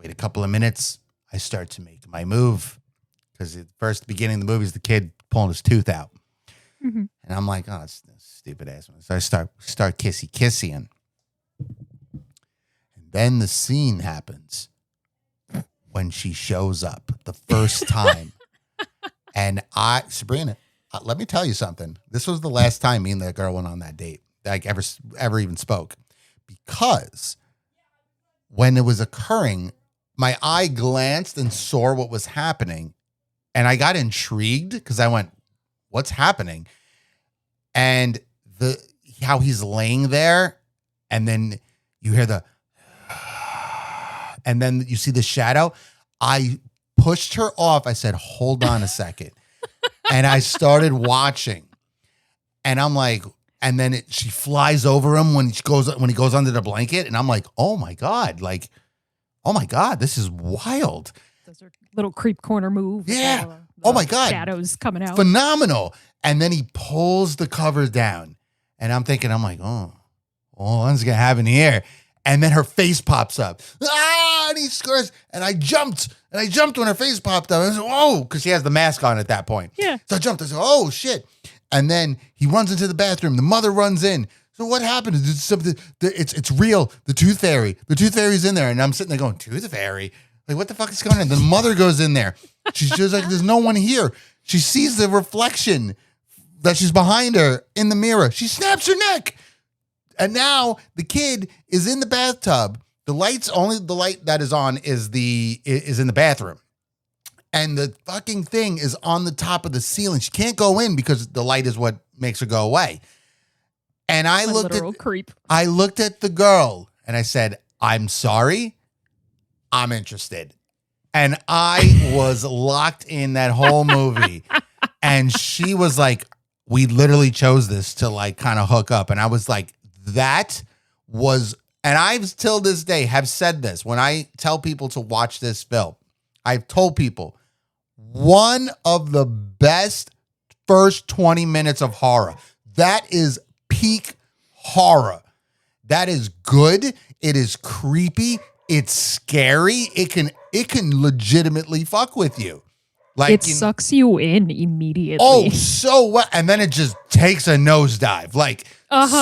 Wait a couple of minutes. I start to make my move because at first, the beginning of the movie is the kid pulling his tooth out. Mhm. And I'm like, oh, it's this stupid ass one. So I start kissing. And then the scene happens when she shows up the first time. And Sabrina, let me tell you something. This was the last time me and that girl went on that date, like ever even spoke. Because when it was occurring, my eye glanced and saw what was happening. And I got intrigued because I went, what's happening? And how he's laying there, and then you hear and then you see the shadow. I pushed her off. I said, hold on a second. And I started watching. And I'm like, and then she flies over him when he goes under the blanket. And I'm like, oh my God, this is wild. Those are little creep corner move. Yeah. The Oh my God. shadows coming out. Phenomenal. And then he pulls the covers down. And I'm thinking, oh, what's going to happen here? And then her face pops up. And he screams. And I jumped when her face popped up. I said, oh, because she has the mask on at that point. Yeah. So I jumped. I said, oh, shit. And then he runs into the bathroom. The mother runs in. So what happened? It's real. The tooth fairy. The tooth fairy's in there. And I'm sitting there going, tooth fairy? Like, what the fuck is going on? The mother goes in there. She's just like, there's no one here. She sees the reflection that she's behind her in the mirror. She snaps her neck. And now the kid is in the bathtub. The light that is on is in the bathroom. And the fucking thing is on the top of the ceiling. She can't go in because the light is what makes her go away. And I looked at the girl and I said, I'm sorry. I'm interested. And I was locked in that whole movie. And she was like, we literally chose this to like kind of hook up. And I was like, and I've till this day have said this when I tell people to watch this film. I've told people one of the best first 20 minutes of horror. That is peak horror. That is good. It is creepy. It's scary. It can legitimately fuck with you. Like it sucks you in immediately. Oh, so what? And then it just takes a nosedive. Like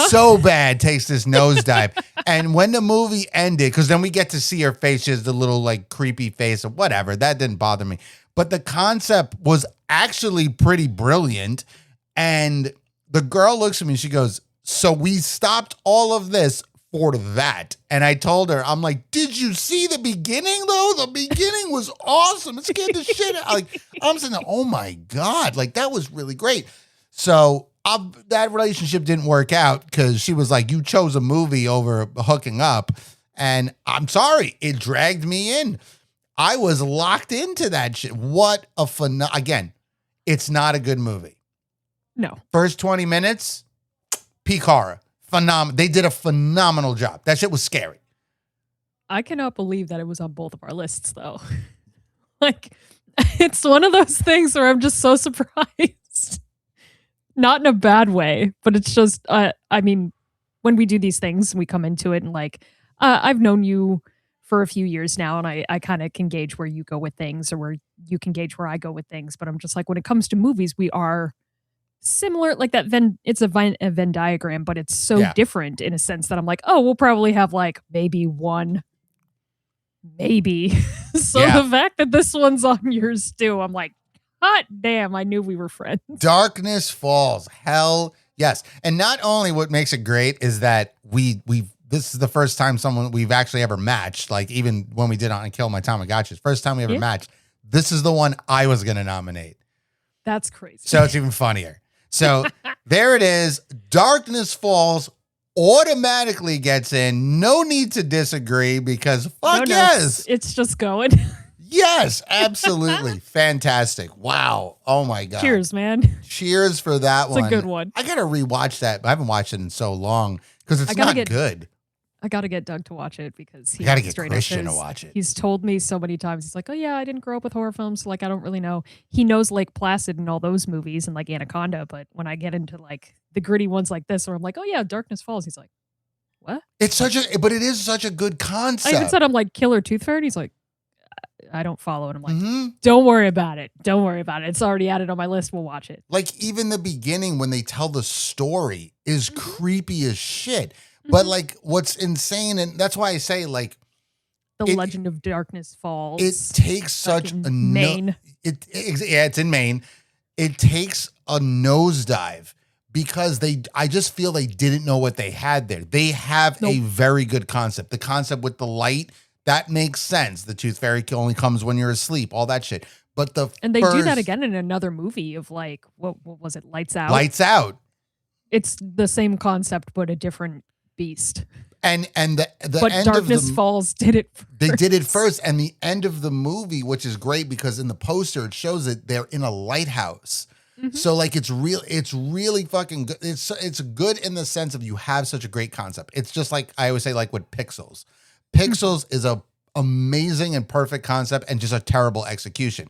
so bad takes this nosedive. And when the movie ended, because then we get to see her face, just the little like creepy face or whatever. That didn't bother me. But the concept was actually pretty brilliant. And the girl looks at me and she goes, so we stopped all of this for that. And I told her, I'm like, did you see the beginning though? The beginning was awesome. It scared the shit out. Like, I'm saying, oh my God, like that was really great. So that relationship didn't work out because she was like, you chose a movie over hooking up. And I'm sorry, it dragged me in. I was locked into that shit. What a again, it's not a good movie. No. First 20 minutes, peak horror. Phenomenal. They did a phenomenal job. That shit was scary. I cannot believe that it was on both of our lists, though. Like, it's one of those things where I'm just so surprised. Not in a bad way, but it's just, I mean, when we do these things, we come into it and like, I've known you for a few years now, and I kind of can gauge where you go with things or where you can gauge where I go with things. But I'm just like, when it comes to movies, we are similar, like that it's a Venn diagram, but it's so different in a sense that I'm like, oh, we'll probably have like maybe one, maybe. So the fact that this one's on yours too, I'm like, hot damn, I knew we were friends. Darkness Falls. Hell yes. And not only what makes it great is that this is the first time we've actually ever matched, like even when we did on I Killed My Tamagotchi, first time we ever matched. This is the one I was going to nominate. That's crazy. So it's even funnier. So there it is. Darkness Falls automatically gets in. No need to disagree because yes. It's just going. Yes, absolutely. Fantastic. Wow. Oh my God. Cheers, man. Cheers for that one. It's a good one. I got to rewatch that. I haven't watched it in so long because it's not good. I got to get Doug to watch it because I got to get Christian to watch it. He's told me so many times. He's like, oh yeah, I didn't grow up with horror films. So like, I don't really know. He knows Lake Placid and all those movies and like Anaconda. But when I get into like the gritty ones like this, where I'm like, oh yeah, Darkness Falls. He's like, what? But it is such a good concept. I even said, I'm like, Killer Tooth Fairy. And he's like, I don't follow it. I'm like, Mm-hmm. don't worry about it. Don't worry about it. It's already added on my list. We'll watch it. Like even the beginning when they tell the story is Mhm. creepy as shit. But Mhm. like what's insane, and that's why I say like The it- Legend of Darkness Falls. it takes such in a Maine. yeah, it's in Maine. It takes a nosedive because I just feel they didn't know what they had there. They have a Nope. very good concept. The concept with the light, that makes sense. The tooth fairy only comes when you're asleep, all that shit. But And they do that first- again in another movie of like, what was it? Lights Out. Lights Out. It's the same concept, but a different beast. And the But end Darkness of the, Falls did it first. they did it first, and the end of the movie, which is great because in the poster it shows that they're in a lighthouse. Mhm. So like it's really fucking good. It's good in the sense of you have such a great concept. It's just like I always say, like with Pixels. Pixels is a amazing and perfect concept and just a terrible execution.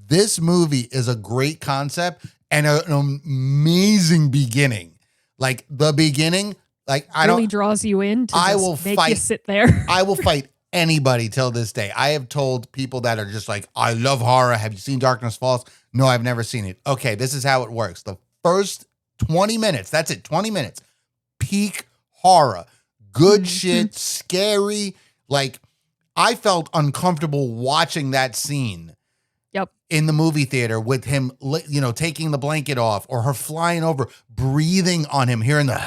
This movie is a great concept and an amazing beginning. Like the beginning, like I really don't draws you in to I just will make you fight- sit there. I will fight anybody till this day. I have told people that are just like, I love horror. Have you seen Darkness Falls? No, I've never seen it. Okay, this is how it works. The first 20 minutes, that's it, 20 minutes, peak horror. Good Mhm. shit, scary. Like, I felt uncomfortable watching that scene. Yep. In the movie theater with him, taking the blanket off or her flying over, breathing on him, hearing the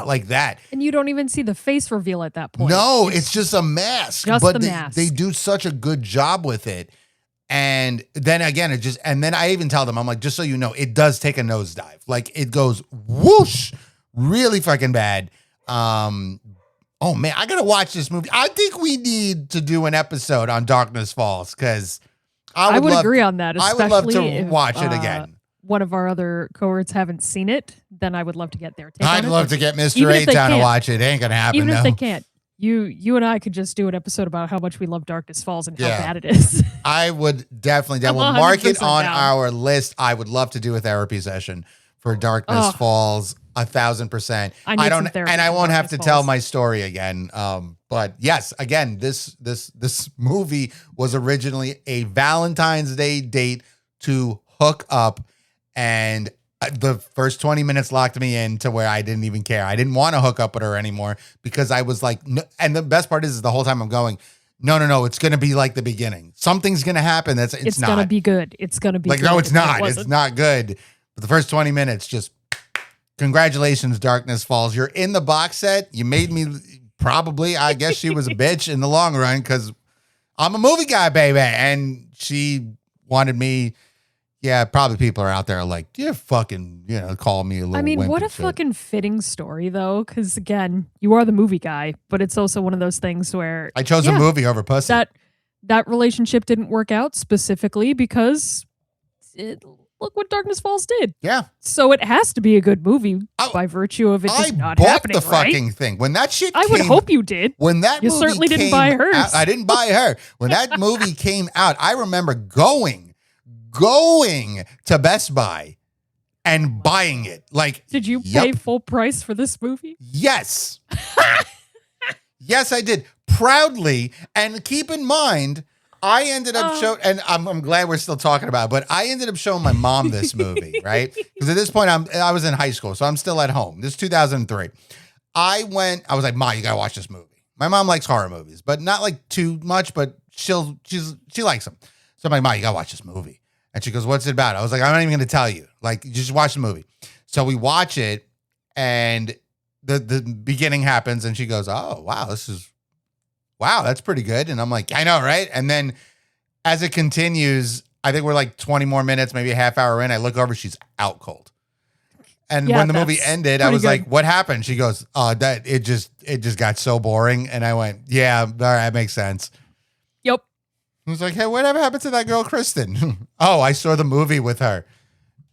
like that. And you don't even see the face reveal at that point. No, it's just a mask. just but the they, mask. they do such a good job with it. And then again, and then I even tell them, I'm like, just so you know, it does take a nosedive. Like it goes whoosh, really fucking bad. Oh man, I gotta watch this movie. I think we need to do an episode on Darkness Falls because I would agree on that. I Especially would love to if, watch it again. One of our other cohorts haven't seen it, then I would love to get their take I'd on love it. to get Mr. Even if they A-Town to can't. watch it. Ain't gonna happen. Even no. if they can't, you and I could just do an episode about how much we love Darkness Falls and how Yeah. bad it is. I would definitely. I'm We'll mark it 100% on down. our list. I would love to do a therapy session for Darkness Ugh. Falls. 1,000%. I need don't, some therapy and I for won't have to Darkness tell Falls. my story again. But yes, again, this movie was originally a Valentine's Day date to hook up, and the first 20 minutes locked me in to where I didn't even care. I didn't want to hook up with her anymore because I was like, no, and the best part is the whole time I'm going, no, it's going to be like the beginning. Something's going to happen. It's not. gonna be good. It's gonna be Like, good. no, it's And it not. It's wasn't. not good. But the first 20 minutes, just congratulations, Darkness Falls. You're in the box set. You made me probably, I guess she was a bitch in the long run because I'm a movie guy, baby. And she wanted me. Yeah, probably people are out there like, you fucking, call me a little I mean, wimp what a and shit. fucking fitting story, though, because again, you are the movie guy, but it's also one of those things where I chose a movie over pussy. that relationship didn't work out specifically because look what Darkness Falls did. Yeah. So it has to be a good movie I- by virtue of it I just not bought happening, the right? fucking thing. When that shit I would came hope you did. When that You movie certainly didn't came buy hers. out- I didn't buy her. When that movie came out, I remember going to Best Buy and buying it. Like, Did you yep. pay full price for this movie? Yes. Yes, I did. Proudly. And keep in mind, I ended up showing, and I'm glad we're still talking about it, but I ended up showing my mom this movie, right? Because at this point, I was in high school, so I'm still at home. This is 2003. I was like, Ma, you gotta watch this movie. My mom likes horror movies, but not like too much, but she likes them. So I'm like, Ma, you gotta watch this movie. And she goes, what's it about? I was like, I'm not even gonna tell you. Like, you just watch the movie. So we watch it, and the beginning happens, and she goes, oh, wow, that's pretty good. And I'm like, I know, right? And then as it continues, I think we're like 20 more minutes, maybe a half hour in. I look over, she's out cold. And Yeah, when the movie that's ended, I pretty was good. like, what happened? She goes, oh, that it just got so boring. And I went, yeah, all right, that makes sense. Yep. I was like, hey, whatever happened to that girl, Kristen? Oh, I saw the movie with her.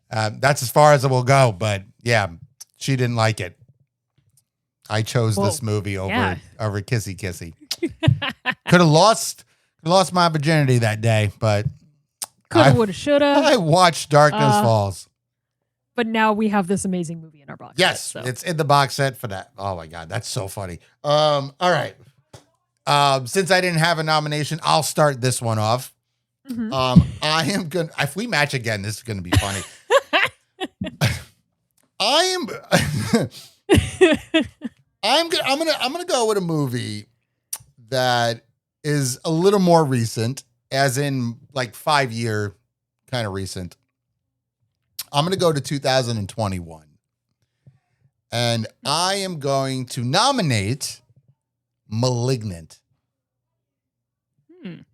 That's as far as it will go. But yeah, she didn't like it. I chose Well, this movie over yeah. Kissy Kissy. Could have lost my virginity that day, but Coulda, I- woulda, shoulda. I watched Darkness Falls. But now we have this amazing movie in our box. Yes, set, so. it's in the box set for that. Oh my God, that's so funny. All right. Since I didn't have a nomination, I'll start this one off. Mhm. I am gonna. If we match again, this is gonna be funny. I am. I'm gonna go with a movie that is a little more recent, as in like 5-year kind of recent. I'm gonna go to 2021, and I am going to nominate Malignant.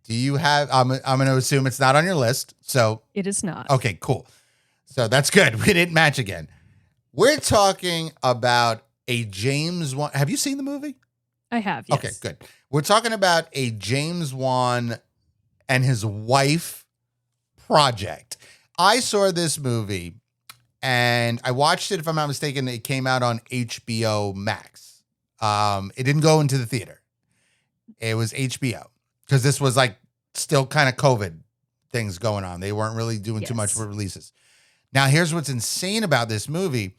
Do you have? I'm going to assume it's not on your list. So It is not. okay, cool. So that's good. We didn't match again. We're talking about a James Wan. Have you seen the movie? I have, yes. Okay, good. We're talking about a James Wan and his wife project. I saw this movie and I watched it, if I'm not mistaken, it came out on HBO Max. It didn't go into the theater. It was HBO because this was like still kind of COVID things going on. They weren't really doing too much for releases. Now, here's what's insane about this movie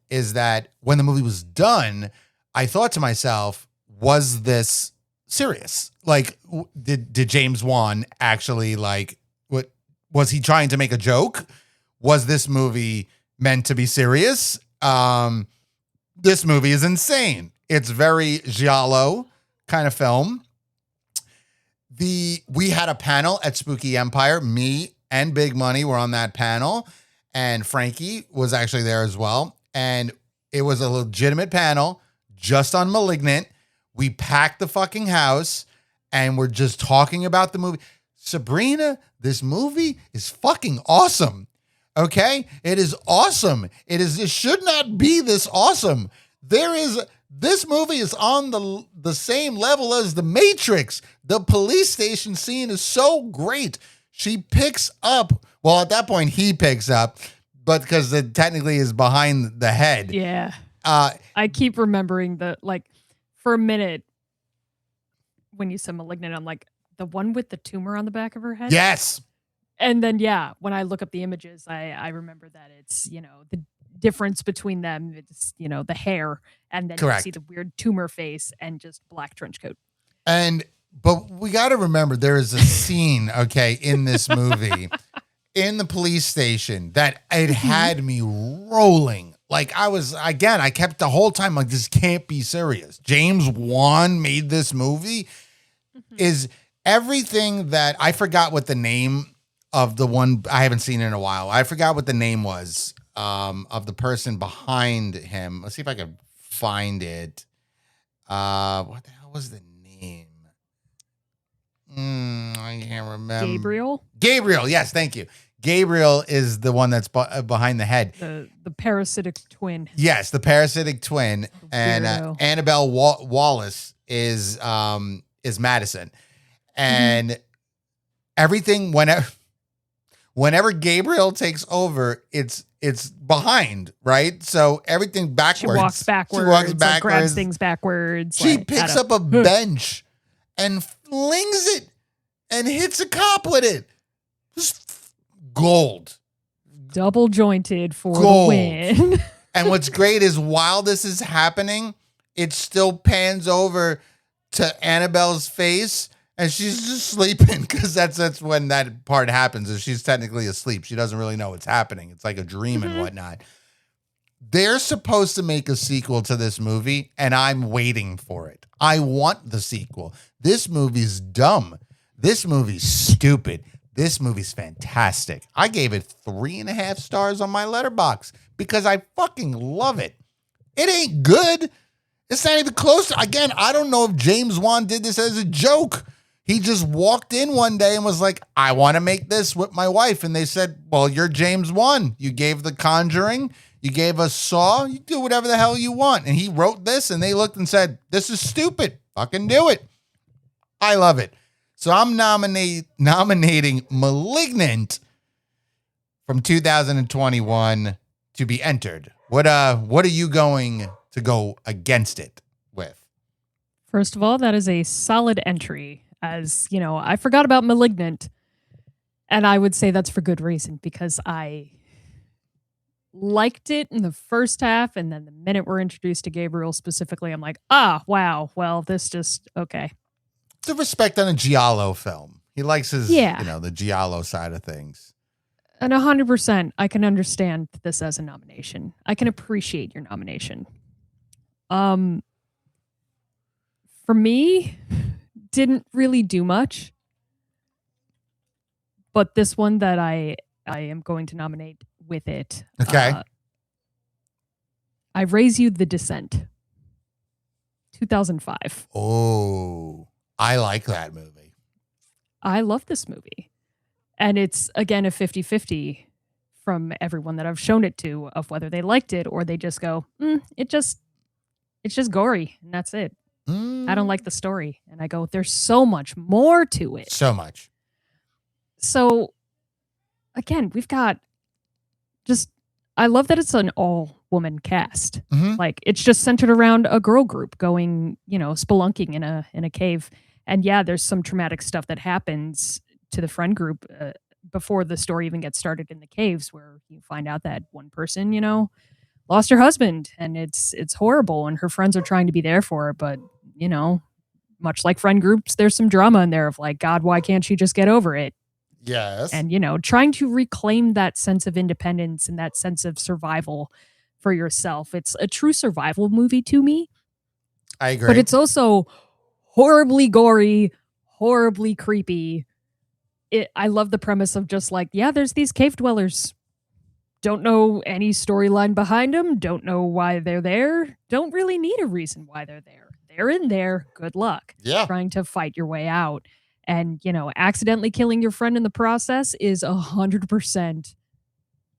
is that when the movie was done, I thought to myself, was this serious? Like, did James Wan actually, like, what was he trying to make a joke? Was this movie meant to be serious? This movie is insane. It's very giallo kind of film. We had a panel at Spooky Empire. Me and Big Money were on that panel, and Frankie was actually there as well. And it was a legitimate panel just on Malignant. We packed the fucking house and we're just talking about the movie. Sabrina, this movie is fucking awesome. Okay? It is awesome. It should not be this awesome. This movie is on the same level as The Matrix. The police station scene is so great. She picks up, well, at that point he picks up, but because it technically is behind the head. Yeah. I keep remembering for a minute when you said Malignant, I'm like, the one with the tumor on the back of her head? Yes. And then, yeah, when I look up the images, I remember that it's, the difference between them, it's, the hair, and then Correct. you see the weird tumor face and just black trench coat. But we got to remember there is a scene, okay, in this movie, in the police station that it had me rolling. Like I kept the whole time like, this can't be serious. James Wan made this movie. Is everything that I forgot what the name of the one, I haven't seen it in a while. I forgot what the name was of the person behind him. Let's see if I can find it. What the hell was the name? I can't remember. Gabriel. Yes, thank you. Gabriel is the one that's behind the head. The parasitic twin. Yes, the parasitic twin. And Annabelle Wallace is Madison. And everything, whenever Gabriel takes over, it's behind, right? So everything backwards. She walks backwards. Like grabs things backwards. She picks up a bench and flings it and hits a cop with it. Just gold. Double jointed for the win. And what's great is while this is happening, it still pans over to Annabelle's face and she's just sleeping because that's when that part happens, is she's technically asleep. She doesn't really know what's happening. It's like a dream and whatnot. They're supposed to make a sequel to this movie, and I'm waiting for it. I want the sequel. This movie's dumb. This movie's stupid. This movie's fantastic. I gave it 3.5 stars on my letterbox because I fucking love it. It ain't good. It's not even close. Again, I don't know if James Wan did this as a joke. He just walked in one day and was like, I want to make this with my wife. And they said, well, you're James Wan. You gave The Conjuring. You gave us Saw. You do whatever the hell you want. And he wrote this and they looked and said, this is stupid. Fucking do it. I love it. So I'm nominating Malignant from 2021 to be entered. What are you going to go against it with? First of all, that is a solid entry. As you know, I forgot about Malignant, and I would say that's for good reason because I liked it in the first half, and then the minute we're introduced to Gabriel specifically, I'm like, wow, well, this just okay. the respect on a giallo film. He likes his, Yeah. the giallo side of things. And 100%, I can understand this as a nomination. I can appreciate your nomination. For me, didn't really do much. But this one that I am going to nominate with it. Okay. I Raise You the Descent. 2005. Oh, I like that movie. I love this movie. And it's, again, a 50-50 from everyone that I've shown it to of whether they liked it or they just go, it's just gory and that's it. I don't like the story. And I go, there's so much more to it. So much. So, again, we've got I love that it's an all-woman cast. Mm-hmm. Like, it's just centered around a girl group going, spelunking in a cave. And yeah, there's some traumatic stuff that happens to the friend group before the story even gets started in the caves, where you find out that one person, lost her husband, and it's horrible, and her friends are trying to be there for her, but much like friend groups, there's some drama in there of like, God, why can't she just get over it? Yes. And trying to reclaim that sense of independence and that sense of survival for yourself. It's a true survival movie to me. I agree. But it's also horribly gory, horribly creepy. I love the premise of just like, yeah, there's these cave dwellers. Don't know any storyline behind them. Don't know why they're there. Don't really need a reason why they're there. They're in there. Good luck. Yeah. Trying to fight your way out. And, accidentally killing your friend in the process is 100%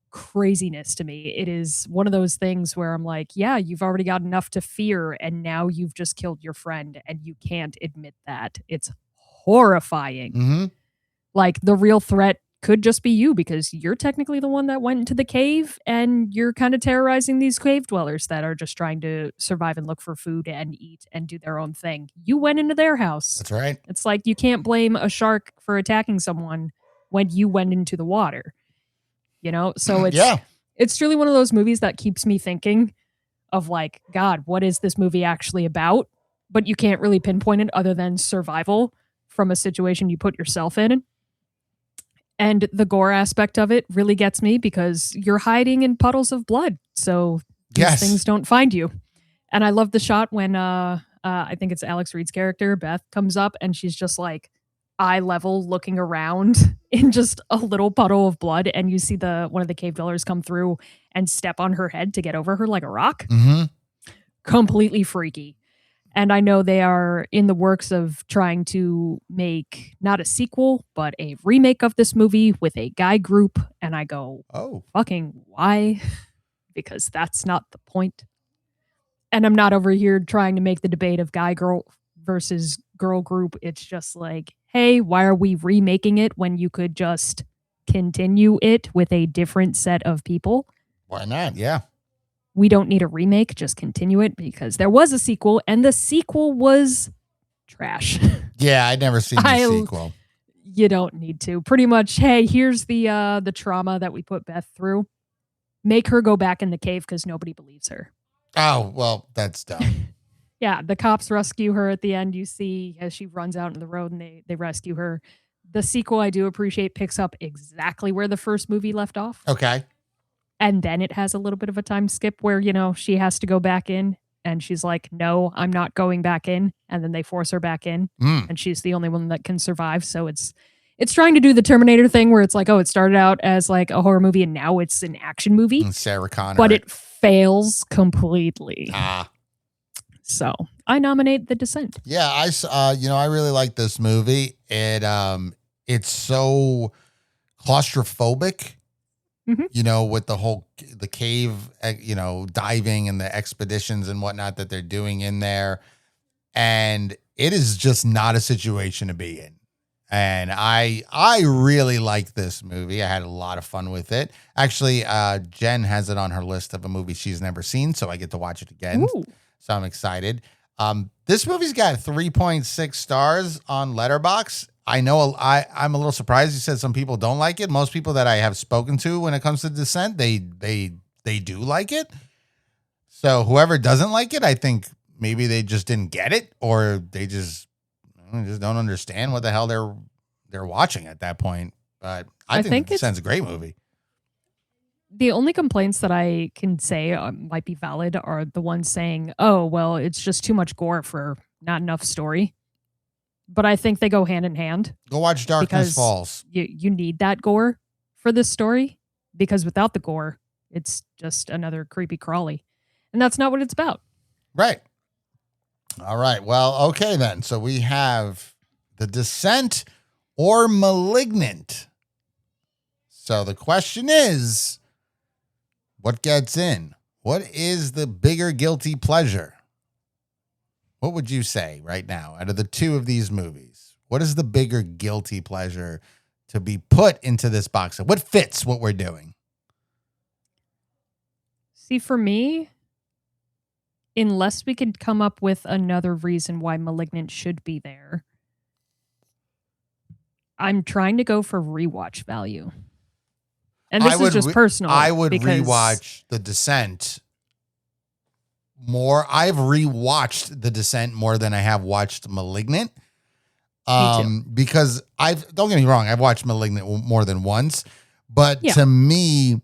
craziness to me. It is one of those things where I'm like, yeah, you've already got enough to fear, and now you've just killed your friend, and you can't admit that. It's horrifying. Mm-hmm. Like, the real threat could just be you, because you're technically the one that went into the cave, and you're kind of terrorizing these cave dwellers that are just trying to survive and look for food and eat and do their own thing. You went into their house. That's right. It's like you can't blame a shark for attacking someone when you went into the water. So it's truly one of those movies that keeps me thinking of like, God, what is this movie actually about? But you can't really pinpoint it other than survival from a situation you put yourself in. And the gore aspect of it really gets me because you're hiding in puddles of blood. So these things don't find you. And I love the shot when I think it's Alex Reed's character, Beth, comes up and she's just like eye level looking around in just a little puddle of blood. And you see one of the cave dwellers come through and step on her head to get over her like a rock. Mm-hmm. Completely freaky. And I know they are in the works of trying to make not a sequel, but a remake of this movie with a guy group. And I go, oh, fucking why? Because that's not the point. And I'm not over here trying to make the debate of guy girl versus girl group. It's just like, hey, why are we remaking it when you could just continue it with a different set of people? Why not? Yeah. We don't need a remake, just continue it, because there was a sequel and the sequel was trash. Yeah, I'd never seen the sequel. You don't need to. Pretty much, hey, here's the trauma that we put Beth through. Make her go back in the cave because nobody believes her. Oh, well, that's dumb. Yeah, the cops rescue her at the end. You see as she runs out into the road and they rescue her. The sequel, I do appreciate, picks up exactly where the first movie left off. Okay. And then it has a little bit of a time skip where, she has to go back in and she's like, no, I'm not going back in. And then they force her back in and she's the only one that can survive. So it's trying to do the Terminator thing where it's like, oh, it started out as like a horror movie and now it's an action movie. And Sarah Connor. But it fails completely. Ah. So I nominate The Descent. Yeah, I really like this movie. It's so claustrophobic. Mm-hmm. With the cave, diving and the expeditions and whatnot that they're doing in there. And it is just not a situation to be in. And I really like this movie. I had a lot of fun with it. Actually, Jen has it on her list of a movie she's never seen, so I get to watch it again. Ooh. So I'm excited. This movie's got 3.6 stars on Letterboxd. I know I'm a little surprised you said some people don't like it. Most people that I have spoken to when it comes to Descent, they do like it. So whoever doesn't like it, I think maybe they just didn't get it, or they just I just don't understand what the hell they're watching at that point. But I think The Descent's a great movie. The only complaints that I can say might be valid are the ones saying, "Oh, well, it's just too much gore for not enough story." But I think they go hand in hand. Go watch Darkness because Falls. You need that gore for this story, because without the gore, it's just another creepy crawly. And that's not what it's about. Right. All right. Well, okay then. So we have The Descent or Malignant. So the question is, what gets in? What is the bigger guilty pleasure? What would you say right now out of the two of these movies? What is the bigger guilty pleasure to be put into this box? What fits what we're doing? See, for me, unless we could come up with another reason why Malignant should be there, I'm trying to go for rewatch value. And this is just personal. I would rewatch The Descent more. I've rewatched The Descent more than I have watched Malignant. Because don't get me wrong, I've watched Malignant more than once, but to me,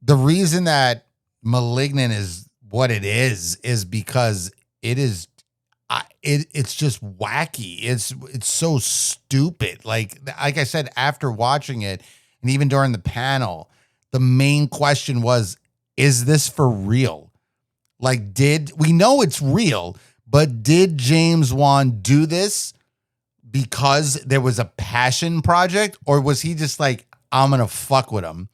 the reason that Malignant is what it is because it's just wacky. It's so stupid. Like I said, after watching it, and even during the panel, the main question was, is this for real? Like, we know it's real, but did James Wan do this because there was a passion project, or was he just like, I'm going to fuck with him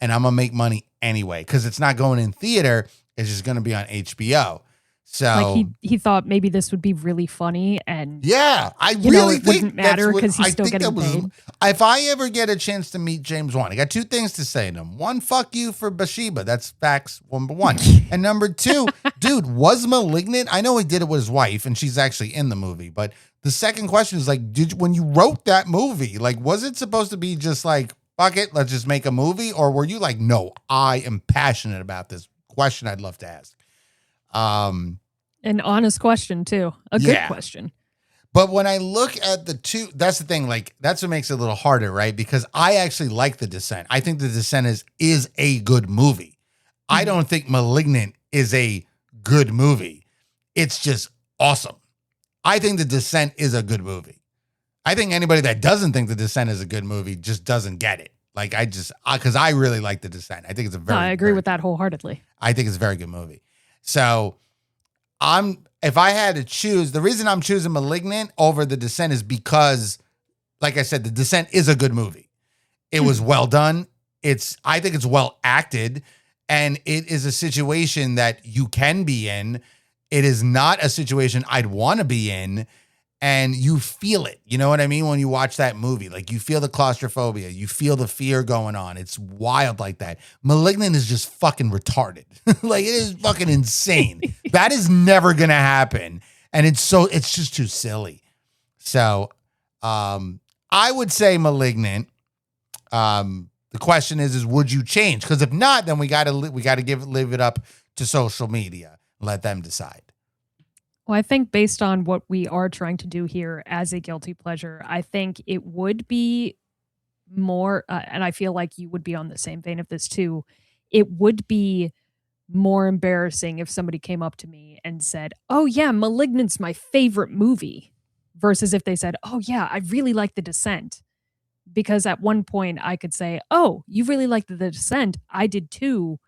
and I'm going to make money anyway? Because it's not going in theater. It's just going to be on HBO. So like he thought maybe this would be really funny, and I really think it wouldn't matter because he's still getting paid. If I ever get a chance to meet James Wan, I got two things to say to him. One, fuck you for Bathsheba. That's facts, number one. And number two, dude, was Malignant? I know he did it with his wife, and she's actually in the movie. But the second question is like, when you wrote that movie, like, was it supposed to be just like, fuck it, let's just make a movie? Or were you like, no, I am passionate about this? Question I'd love to ask. An honest question too. A good question. But when I look at the two, that's the thing, like, that's what makes it a little harder, right? Because I actually like The Descent. I think The Descent is a good movie. Mm-hmm. I don't think Malignant is a good movie. It's just awesome. I think The Descent is a good movie. I think anybody that doesn't think The Descent is a good movie just doesn't get it. Like, because I really like The Descent. I think it's I agree with that wholeheartedly. I think it's a very good movie. So if I had to choose, the reason I'm choosing Malignant over The Descent is because, like I said, The Descent is a good movie. It was well done. I think it's well acted, and it is a situation that you can be in. It is not a situation I'd want to be in, and you feel it. You know what I mean? When you watch that movie, like, you feel the claustrophobia, you feel the fear going on. It's wild like that. Malignant is just fucking retarded. Like, it is fucking insane. That is never going to happen. And it's just too silly. So, I would say Malignant. The question is would you change? Because if not, then we got to leave it up to social media. Let them decide. Well, I think based on what we are trying to do here as a guilty pleasure, I think it would be more, and I feel like you would be on the same vein of this too, it would be more embarrassing if somebody came up to me and said, oh yeah, Malignant's my favorite movie, versus if they said, oh yeah, I really like The Descent. Because at one point I could say, oh, you really like The Descent? I did too.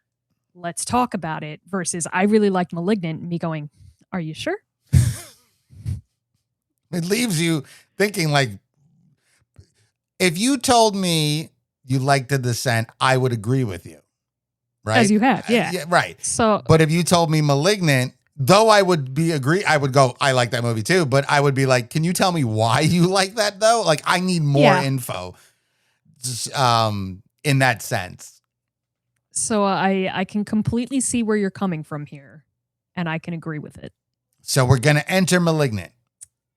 Let's talk about it. Versus I really like Malignant, and me going, are you sure? It leaves you thinking, like, if you told me you liked The Descent, I would agree with you. Right? As you have, yeah. Yeah, right. So, but if you told me Malignant, though I would I would go, I like that movie too, but I would be like, can you tell me why you like that though? Like, I need more info in that sense. So I can completely see where you're coming from here, and I can agree with it. So we're going to enter Malignant.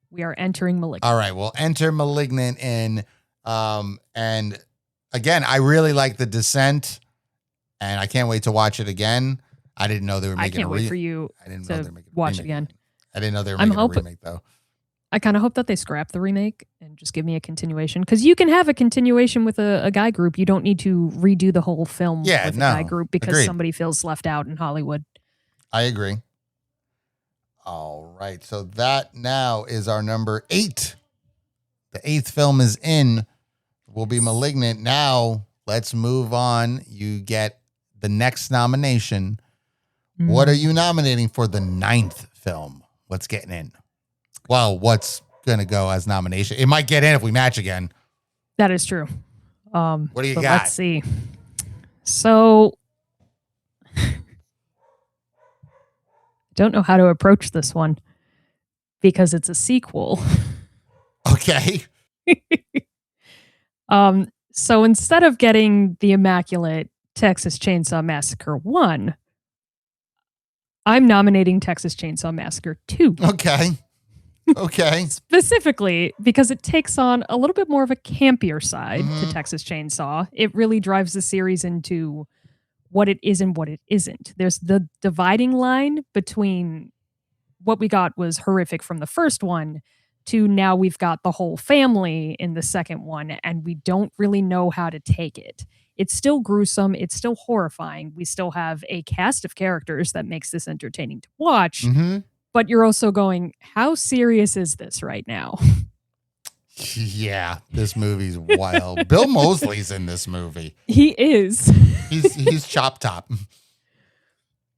We are entering Malignant. All right, we'll enter Malignant in. And again, I really like The Descent, and I can't wait to watch it again. I didn't know they were making I can't wait for you to watch it again. I didn't know they were making a remake, though. I kind of hope that they scrap the remake and just give me a continuation, because you can have a continuation with a guy group. You don't need to redo the whole film Yeah, with a no, guy group because agreed. somebody feels left out in Hollywood. I agree. All right. So that now is our number 8. The 8th film is in. Will be Malignant. Now let's move on. You get the next nomination. What are you nominating for the 9th film? What's getting in? Well, what's going to go as nomination? It might get in if we match again. That is true. What do you got? Let's see. So, don't know how to approach this one because it's a sequel. Okay. So instead of getting the immaculate Texas Chainsaw Massacre 1, I'm nominating Texas Chainsaw Massacre 2. Okay. Okay. Specifically because it takes on a little bit more of a campier side to Texas Chainsaw. It really drives the series into what it is and what it isn't. There's the dividing line between what we got was horrific from the first one to now we've got the whole family in the second one, and we don't really know how to take it. It's still gruesome. It's still horrifying. We still have a cast of characters that makes this entertaining to watch. But you're also going, how serious is this right now? Yeah, this movie's wild. Bill Moseley's in this movie. He is. He's Chop Top.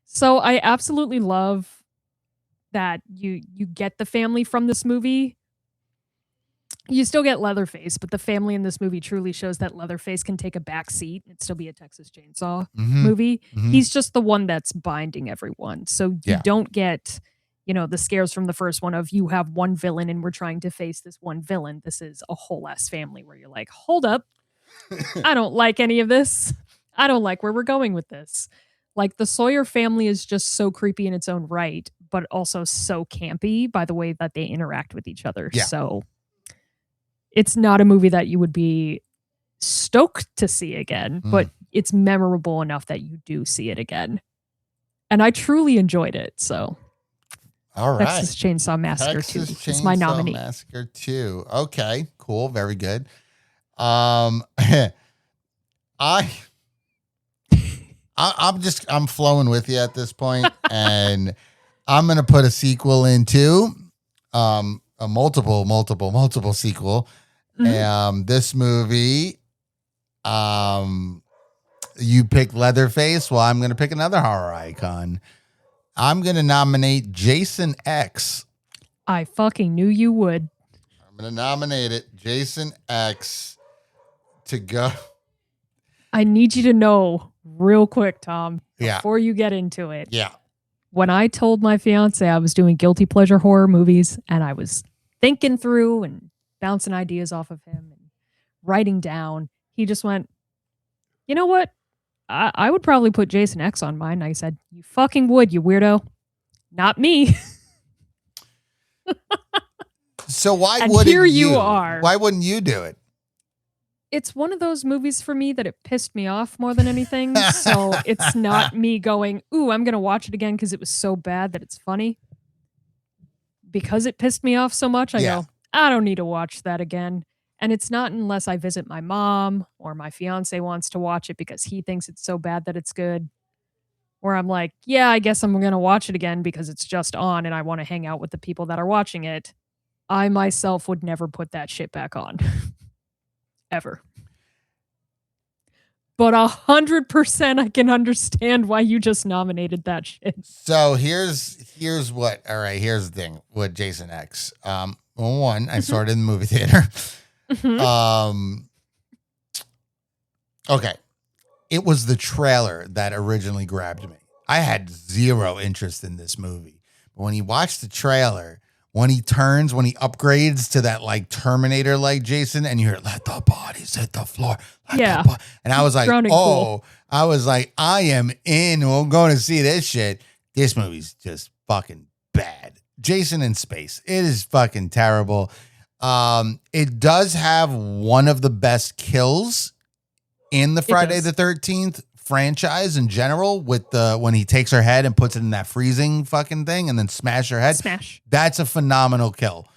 So I absolutely love that you get the family from this movie. You still get Leatherface, but the family in this movie truly shows that Leatherface can take a back seat and still be a Texas Chainsaw movie. He's just the one that's binding everyone. So you don't get, the scares from the first one of you have one villain and we're trying to face this one villain. This is a whole ass family where you're like, hold up. I don't like any of this. I don't like where we're going with this. Like the Sawyer family is just so creepy in its own right, but also so campy by the way that they interact with each other. Yeah. So it's not a movie that you would be stoked to see again, but it's memorable enough that you do see it again. And I truly enjoyed it. So all right. Texas Chainsaw Massacre 2 is my nominee. Massacre 2. Okay, cool. Very good. I'm flowing with you at this point, and I'm gonna put a sequel in too, a multiple sequel. This movie, you picked Leatherface. Well, I'm gonna pick another horror icon. I'm gonna nominate Jason X. I fucking knew you would. I'm gonna nominate it, Jason X, to go. I need you to know real quick, Tom, Yeah. before you get into it. Yeah. When I told my fiance I was doing guilty pleasure horror movies and I was thinking through and bouncing ideas off of him and writing down, he just went, you know what? I would probably put Jason X on mine. I said, you fucking would, you weirdo. Not me. So why and wouldn't here you? You are. Why wouldn't you do it? It's one of those movies for me that it pissed me off more than anything. So it's not me going, ooh, I'm going to watch it again because it was so bad that it's funny. Because it pissed me off so much, I go, I don't need to watch that again. And it's not unless I visit my mom or my fiance wants to watch it because he thinks it's so bad that it's good. Where I'm like, yeah, I guess I'm going to watch it again because it's just on and I want to hang out with the people that are watching it. I myself would never put that shit back on. Ever. But 100% I can understand why you just nominated that shit. So here's what. All right, here's the thing with Jason X. One, I saw it in the movie theater. Okay. It was the trailer that originally grabbed me. I had zero interest in this movie. But when you watch the trailer, when he upgrades to that like Terminator like Jason, and you hear, let the bodies hit the floor. And I was like, I am in. I'm going to see this shit. This movie's just fucking bad. Jason in space. It is fucking terrible. It does have one of the best kills in the Friday the 13th franchise in general, with when he takes her head and puts it in that freezing fucking thing and then smash her head. Smash. That's a phenomenal kill.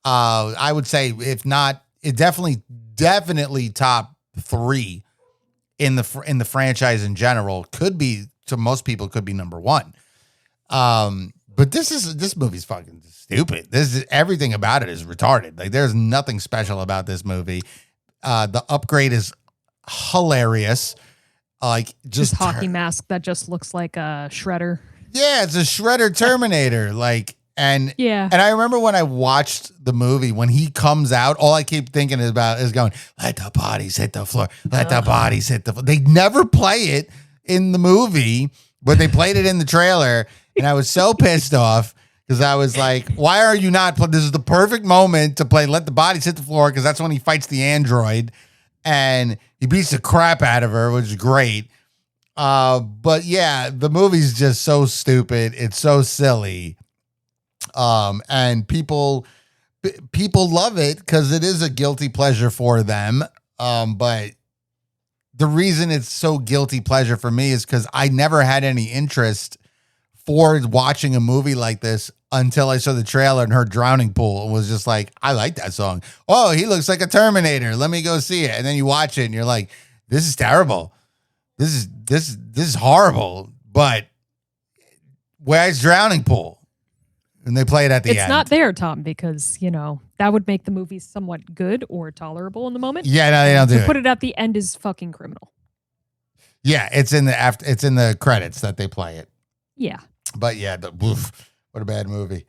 I would say if not, it definitely top 3 in the franchise in general. Could be, to most people, could be number 1. But this movie's fucking stupid. Everything about it is retarded. Like, there's nothing special about this movie. The upgrade is hilarious. Like, just hockey mask that just looks like a shredder. Yeah, it's a shredder Terminator. Like, and I remember when I watched the movie, when he comes out, all I keep thinking about is going, let the bodies hit the floor. Let the bodies hit the floor. They never play it in the movie, but they played it in the trailer. And I was so pissed off because I was like, why are you not? This is the perfect moment to play Let the Bodies Hit the Floor, because that's when he fights the android and he beats the crap out of her, which is great. But yeah, the movie's just so stupid. It's so silly. And people love it because it is a guilty pleasure for them. But the reason it's so guilty pleasure for me is because I never had any interest for watching a movie like this until I saw the trailer and heard Drowning Pool and was just like, I like that song. Oh, he looks like a Terminator. Let me go see it. And then you watch it and you're like, this is terrible. This is horrible. But where's Drowning Pool? And they play it at the end. It's not there, Tom, because, that would make the movie somewhat good or tolerable in the moment. Yeah, no, they don't do it. To put it at the end is fucking criminal. Yeah, it's in the credits that they play it. Yeah. But yeah, what a bad movie.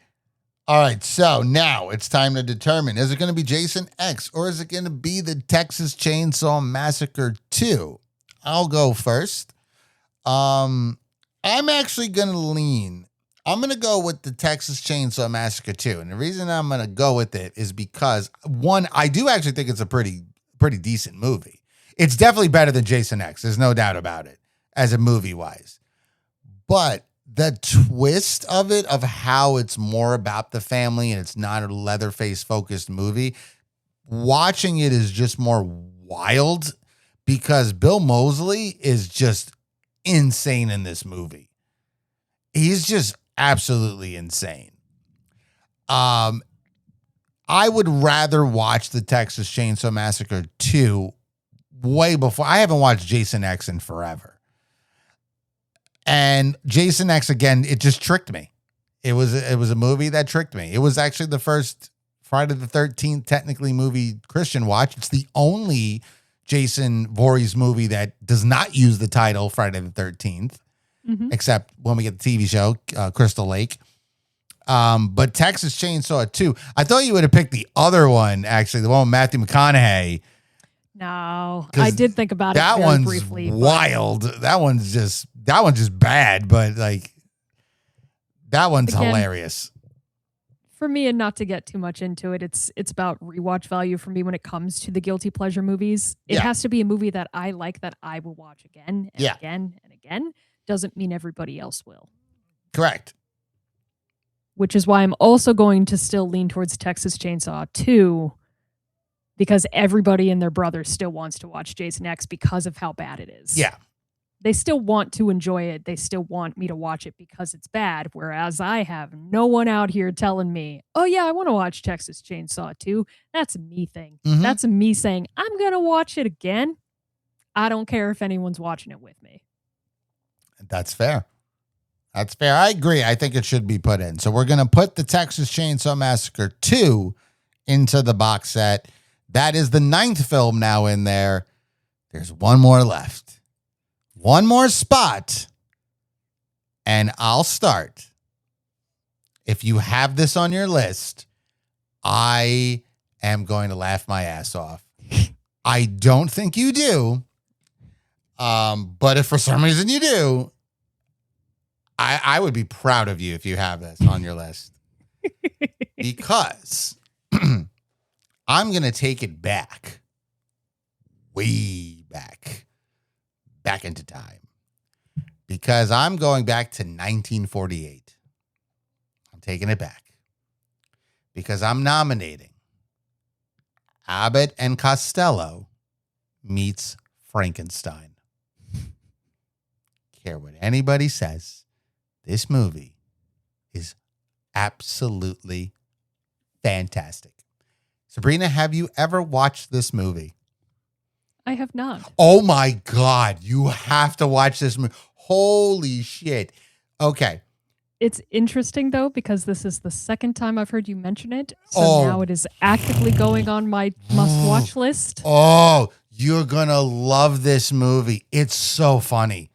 All right, so now it's time to determine, is it going to be Jason X or is it going to be the Texas Chainsaw Massacre 2? I'll go first. I'm actually going to lean. I'm going to go with the Texas Chainsaw Massacre 2. And the reason I'm going to go with it is because, one, I do actually think it's a pretty decent movie. It's definitely better than Jason X. There's no doubt about it as a movie-wise. But the twist of it, of how it's more about the family and it's not a Leatherface-focused movie, watching it is just more wild because Bill Moseley is just insane in this movie. He's just absolutely insane. I would rather watch the Texas Chainsaw Massacre 2 way before. I haven't watched Jason X in forever. And Jason X, again, it just tricked me. It was a movie that tricked me. It was actually the first Friday the 13th technically movie Christian watched. It's the only Jason Voorhees movie that does not use the title Friday the 13th, except when we get the TV show, Crystal Lake. But Texas Chainsaw 2, I thought you would have picked the other one, actually, the one with Matthew McConaughey. No, I did think about that it one's briefly. Wild. That one's just bad, but like that one's hilarious. For me, and not to get too much into it, it's about rewatch value for me when it comes to the guilty pleasure movies. It has to be a movie that I like, that I will watch again and again and again. Doesn't mean everybody else will. Correct. Which is why I'm also going to still lean towards Texas Chainsaw 2, because everybody and their brother still wants to watch Jason X because of how bad it is. Yeah. They still want to enjoy it. They still want me to watch it because it's bad. Whereas I have no one out here telling me, oh yeah, I want to watch Texas Chainsaw 2. That's a me thing. Mm-hmm. That's a me saying, I'm going to watch it again. I don't care if anyone's watching it with me. That's fair. That's fair. I agree. I think it should be put in. So we're going to put the Texas Chainsaw Massacre 2 into the box set. That is the 9th film now in there. There's one more left. One more spot. And I'll start. If you have this on your list, I am going to laugh my ass off. I don't think you do. But if for some reason you do, I would be proud of you if you have this on your list. Because I'm going to take it back. Way back. Back into time. Because I'm going back to 1948. I'm taking it back. Because I'm nominating Abbott and Costello meets Frankenstein. Care what anybody says. This movie is absolutely fantastic. Sabrina, have you ever watched this movie? I have not. Oh my God, you have to watch this movie. Holy shit. Okay. It's interesting though, because this is the second time I've heard you mention it. So Oh. now it is actively going on my must-watch list. Oh, you're going to love this movie. It's so funny.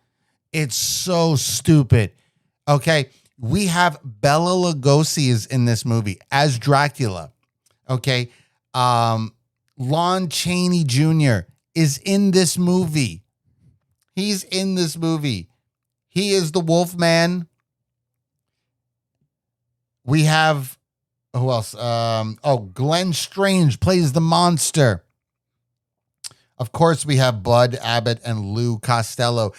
It's so stupid. Okay. We have Bela Lugosi is in this movie as Dracula. Okay. Lon Chaney Jr. is in this movie. He's in this movie. He is the Wolfman. We have, who else? Glenn Strange plays the monster. Of course, we have Bud Abbott and Lou Costello.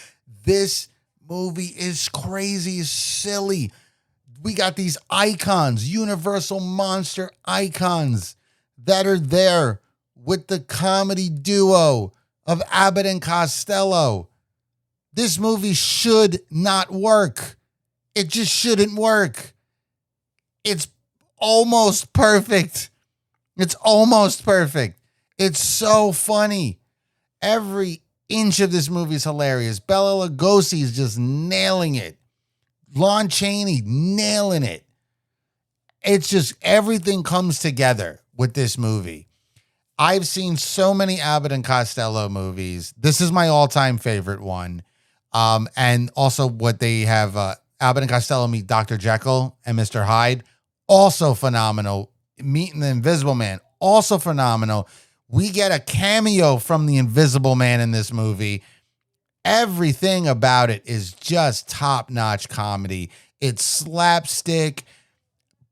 This movie is crazy, silly. We got these icons, Universal monster icons that are there with the comedy duo of Abbott and Costello. This movie should not work. It just shouldn't work. It's almost perfect. It's almost perfect. It's so funny. Every inch of this movie is hilarious. Bela Lugosi is just nailing it. Lon Chaney nailing it. It's just everything comes together with this movie. I've seen so many Abbott and Costello movies. This is my all-time favorite one. And also what they have, Abbott and Costello meet Dr. Jekyll and Mr. Hyde. Also phenomenal. Meeting the Invisible Man. Also phenomenal. We get a cameo from the Invisible Man in this movie. Everything about it is just top-notch comedy. It's slapstick,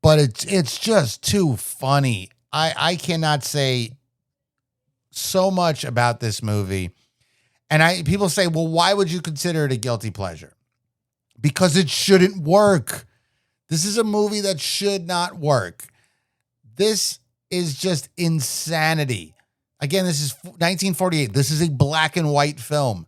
but it's just too funny. I cannot say so much about this movie. And people say, well, why would you consider it a guilty pleasure? Because it shouldn't work. This is a movie that should not work. This is just insanity. Again, this is 1948. This is a black and white film.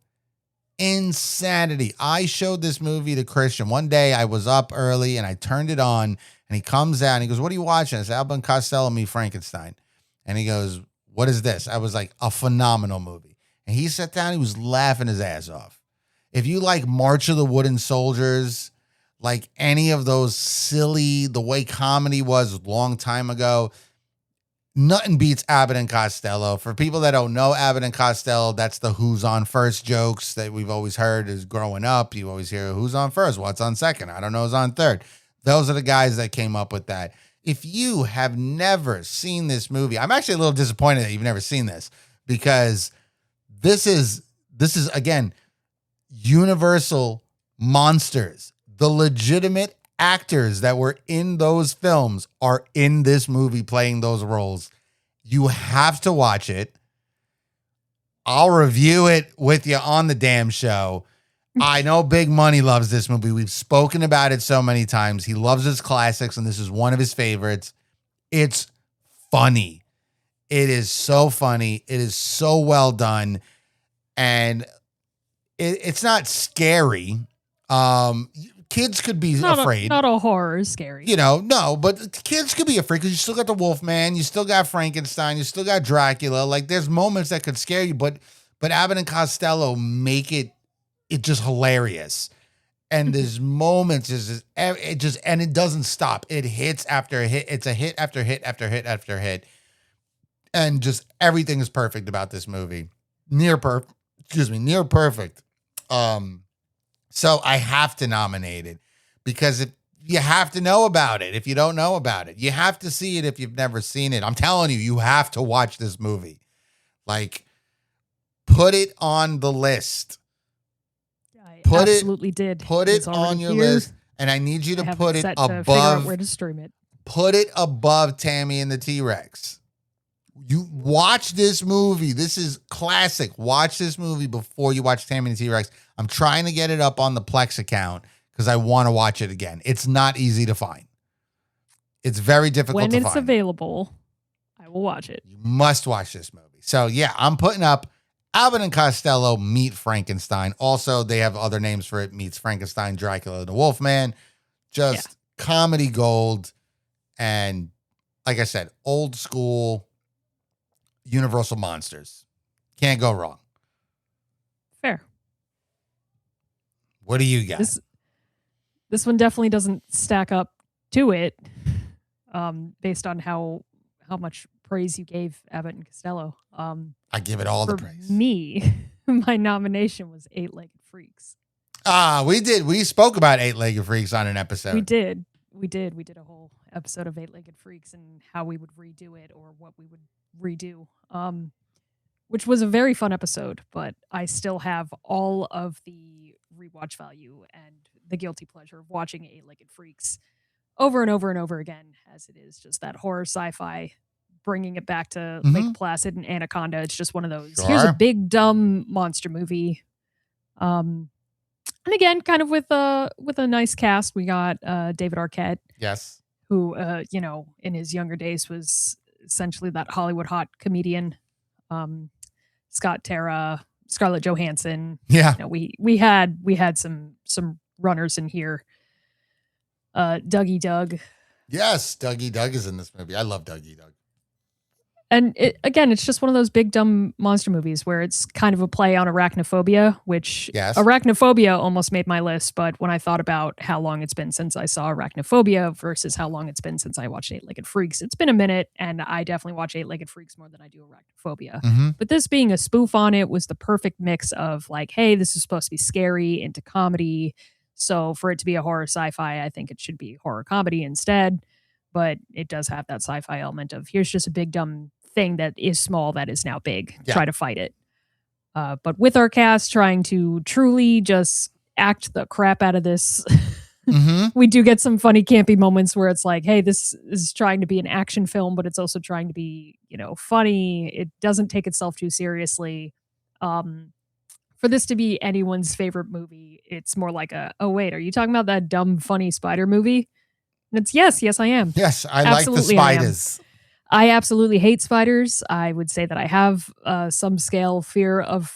Insanity. I showed this movie to Christian. One day I was up early and I turned it on and he comes out and he goes, what are you watching? I said, Abbott and Costello meet Frankenstein. And he goes, what is this? I was like, a phenomenal movie. And he sat down, he was laughing his ass off. If you like March of the Wooden Soldiers, like any of those silly, the way comedy was a long time ago, nothing beats Abbott and Costello. For people that don't know Abbott and Costello, that's the who's on first jokes that we've always heard is growing up. You always hear who's on first, what's on second. I don't know who's on third. Those are the guys that came up with that. If you have never seen this movie, I'm actually a little disappointed that you've never seen this because this is again, Universal monsters. The legitimate actors that were in those films are in this movie playing those roles. You have to watch it. I'll review it with you on the damn show. I know Big Money loves this movie. We've spoken about it so many times. He loves his classics, and this is one of his favorites. It's funny. It is so funny. It is so well done. And it's not scary. Kids could be afraid. Not a horror scary. No, but kids could be afraid because you still got the Wolfman, you still got Frankenstein, you still got Dracula. Like there's moments that could scare you, but Abbott and Costello make it just hilarious. And there's moments and it doesn't stop. It hits after hit. It's a hit after hit after hit after hit. And just everything is perfect about this movie. Near perfect. So I have to nominate it because you have to know about it. If you don't know about it, you have to see it if you've never seen it. I'm telling you, you have to watch this movie. Like, put it on the list. I absolutely did. Put it on your list, and I need you to put it above. Figure out where to stream it. Put it above Tammy and the T-Rex. You watch this movie. This is classic. Watch this movie before you watch Tammy and the T-Rex. I'm trying to get it up on the Plex account because I want to watch it again. It's not easy to find. It's very difficult to find. When it's available, I will watch it. You must watch this movie. So, yeah, I'm putting up Abbott and Costello meet Frankenstein. Also, they have other names for it. Meets Frankenstein, Dracula, the Wolfman. Just comedy gold. And like I said, old school Universal monsters. Can't go wrong. Fair. What do you got? This one definitely doesn't stack up to it, based on how much praise you gave Abbott and Costello. I give it all the For praise. me, my nomination was Eight-Legged Freaks. We did. We spoke about Eight-Legged Freaks on an episode. We did a whole episode of Eight-Legged Freaks and how we would redo it or what we would redo, which was a very fun episode, but I still have all of the rewatch value and the guilty pleasure of watching Eight-Legged Freaks over and over and over again, as it is just that horror sci-fi, bringing it back to Lake Placid and Anaconda. It's just one of those. Sure. Here's a big, dumb monster movie. And again, kind of with a nice cast. We got David Arquette. Yes. Who, in his younger days was essentially that Hollywood hot comedian. Scott Terra, Scarlett Johansson. Yeah. We had some runners in here. Dougie Doug. Yes, Dougie Doug is in this movie. I love Dougie Doug. And it's just one of those big dumb monster movies where it's kind of a play on arachnophobia, which arachnophobia almost made my list. But when I thought about how long it's been since I saw Arachnophobia versus how long it's been since I watched Eight-Legged Freaks, it's been a minute, and I definitely watch Eight-Legged Freaks more than I do Arachnophobia. Mm-hmm. But this being a spoof on it was the perfect mix of like, hey, this is supposed to be scary into comedy. So for it to be a horror sci-fi, I think it should be horror comedy instead. But it does have that sci-fi element of here's just a big dumb thing that is small that is now big. Yeah. Try to fight it. But with our cast trying to truly just act the crap out of this, we do get some funny campy moments where it's like, hey, this is trying to be an action film, but it's also trying to be, funny. It doesn't take itself too seriously. For this to be anyone's favorite movie, it's more like oh wait, are you talking about that dumb funny spider movie? And it's yes I am. Yes, I absolutely like the spiders. I absolutely hate spiders. I would say that I have some scale fear of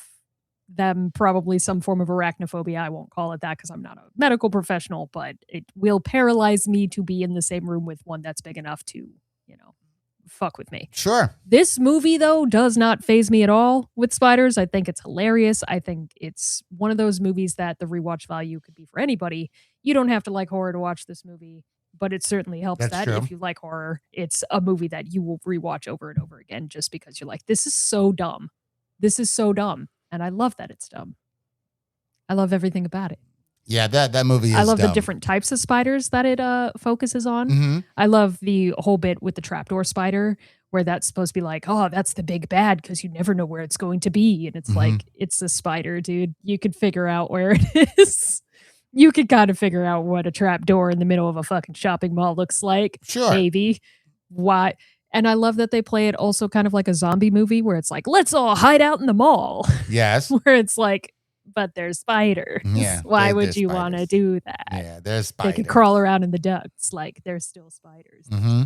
them, probably some form of arachnophobia. I won't call it that because I'm not a medical professional, but it will paralyze me to be in the same room with one that's big enough to, fuck with me. Sure. This movie, though, does not faze me at all with spiders. I think it's hilarious. I think it's one of those movies that the rewatch value could be for anybody. You don't have to like horror to watch this movie. But it certainly helps That's that true. if you like horror, it's a movie that you will rewatch over and over again just because you're like, this is so dumb. This is so dumb. And I love that it's dumb. I love everything about it. Yeah, that movie is I love dumb. the different types of spiders that it focuses on. Mm-hmm. I love the whole bit with the trapdoor spider where that's supposed to be like, oh, that's the big bad because you never know where it's going to be. And it's like, it's a spider, dude. You could figure out where it is. You could kind of figure out what a trap door in the middle of a fucking shopping mall looks like. Sure. Maybe. Why? And I love that they play it also kind of like a zombie movie where it's like, let's all hide out in the mall. Yes. Where it's like, but there's spiders. Yeah. Why would you want to do that? Yeah, there's spiders. They can crawl around in the ducts. Like, there's still spiders. Mm-hmm.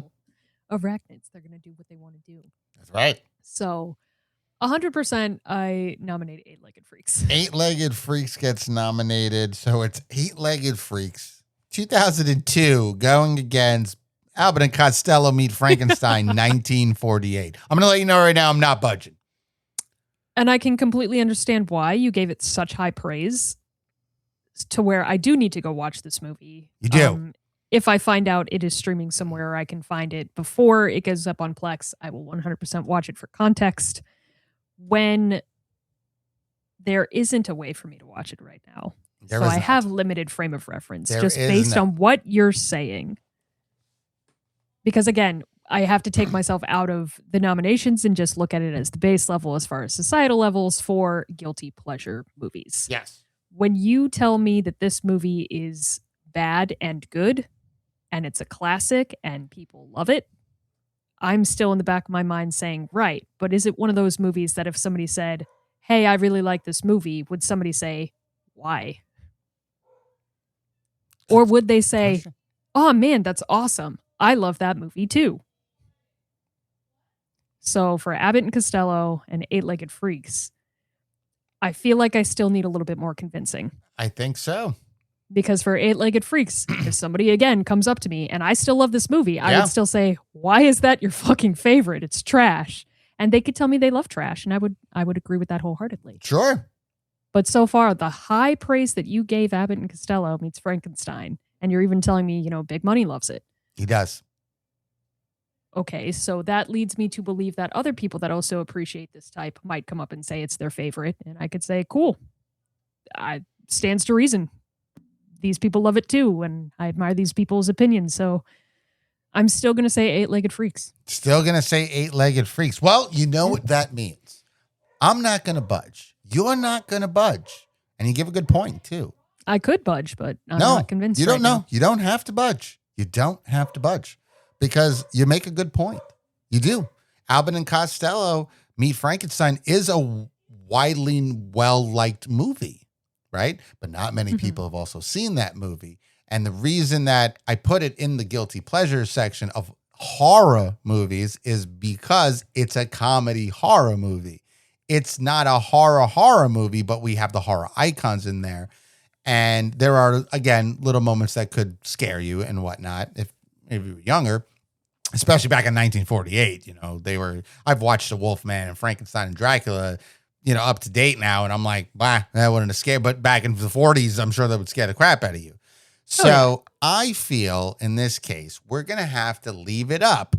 Arachnids. They're going to do what they want to do. That's right. So 100% I nominate Eight-Legged Freaks. Eight-Legged Freaks gets nominated. So it's Eight-Legged Freaks. 2002 going against Abbott and Costello Meet Frankenstein 1948. I'm going to let you know right now I'm not budging. And I can completely understand why you gave it such high praise to where I do need to go watch this movie. You do. If I find out it is streaming somewhere or I can find it before it goes up on Plex, I will 100% watch it for context. When there isn't a way for me to watch it right now. So I have limited frame of reference just based on what you're saying. Because again, I have to take myself out of the nominations and just look at it as the base level as far as societal levels for guilty pleasure movies. Yes. When you tell me that this movie is bad and good and it's a classic and people love it, I'm still in the back of my mind saying, right, but is it one of those movies that if somebody said, hey, I really like this movie, would somebody say, why? Or would they say, oh man, that's awesome. I love that movie too. So for Abbott and Costello and Eight-Legged Freaks, I feel like I still need a little bit more convincing. I think so. Because for Eight-Legged Freaks, if somebody again comes up to me and I still love this movie, I Yeah. would still say, "Why is that your fucking favorite? It's trash." And they could tell me they love trash, and I would agree with that wholeheartedly. Sure. But so far, the high praise that you gave Abbott and Costello meets Frankenstein, and you're even telling me, Big Money loves it. He does. Okay, so that leads me to believe that other people that also appreciate this type might come up and say it's their favorite, and I could say, cool. Stands to reason. These people love it too, and I admire these people's opinions. So I'm still going to say Eight-Legged Freaks. Still going to say Eight-Legged Freaks. Well, you know what that means. I'm not going to budge. You're not going to budge. And you give a good point, too. I could budge, but I'm not convinced. You don't right know. now. You don't have to budge. You don't have to budge because you make a good point. You do. Abbott and Costello Meet Frankenstein is a widely well-liked movie, right? But not many people have also seen that movie. And the reason that I put it in the guilty pleasure section of horror movies is because it's a comedy horror movie. It's not a horror movie, but we have the horror icons in there. And there are, again, little moments that could scare you and whatnot if you were younger, especially back in 1948. I've watched The Wolfman and Frankenstein and Dracula, up to date now. And I'm like, bah, that wouldn't have scared. But back in the 40s, I'm sure that would scare the crap out of you. So I feel in this case, we're going to have to leave it up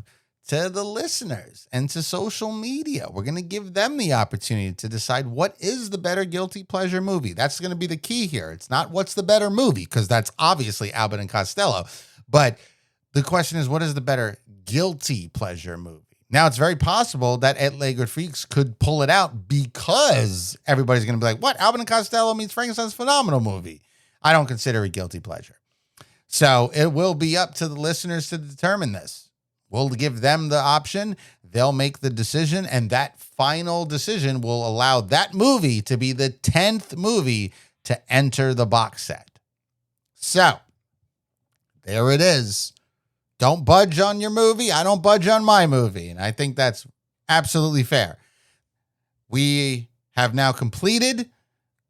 to the listeners and to social media. We're going to give them the opportunity to decide what is the better guilty pleasure movie. That's going to be the key here. It's not what's the better movie, because that's obviously Abbott and Costello. But the question is, what is the better guilty pleasure movie? Now, it's very possible that Eight-Legged Freaks could pull it out because everybody's going to be like, what? Abbott and Costello meets Frankenstein's phenomenal movie. I don't consider it guilty pleasure. So it will be up to the listeners to determine this. We'll give them the option. They'll make the decision. And that final decision will allow that movie to be the 10th movie to enter the box set. So there it is. Don't budge on your movie. I don't budge on my movie. And I think that's absolutely fair. We have now completed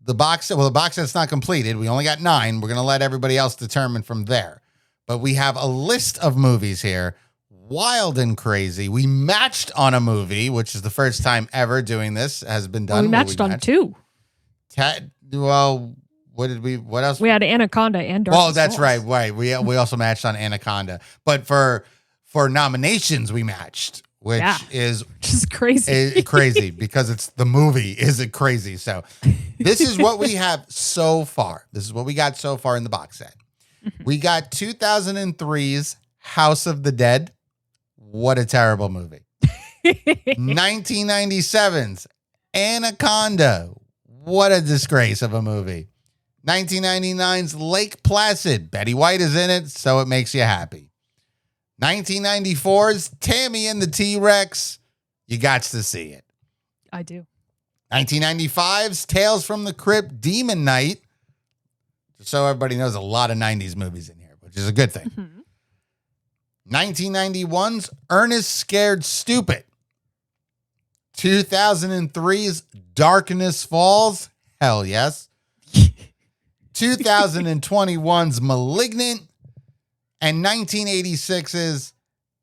the box set. Well, the box set's not completed. We only got 9. We're going to let everybody else determine from there. But we have a list of movies here. Wild and crazy. We matched on a movie, which is the first time ever doing this has been done. Well, we matched on 2. What else? We had Anaconda and Dark. Oh, that's right. Right. We also matched on Anaconda. But for nominations, we matched, which is crazy. Crazy because it's the movie. Is it crazy? So this is what we have so far. This is what we got so far in the box set. We got 2003's House of the Dead. What a terrible movie. 1997's Anaconda. What a disgrace of a movie. 1999's Lake Placid. Betty White is in it, so it makes you happy. 1994's Tammy and the T-Rex. You got to see it. I do. 1995's Tales from the Crypt Demon Knight. Just so everybody knows, a lot of 90s movies in here, which is a good thing. 1991's Ernest Scared Stupid. 2003's Darkness Falls. Hell yes. 2021's Malignant. And 1986's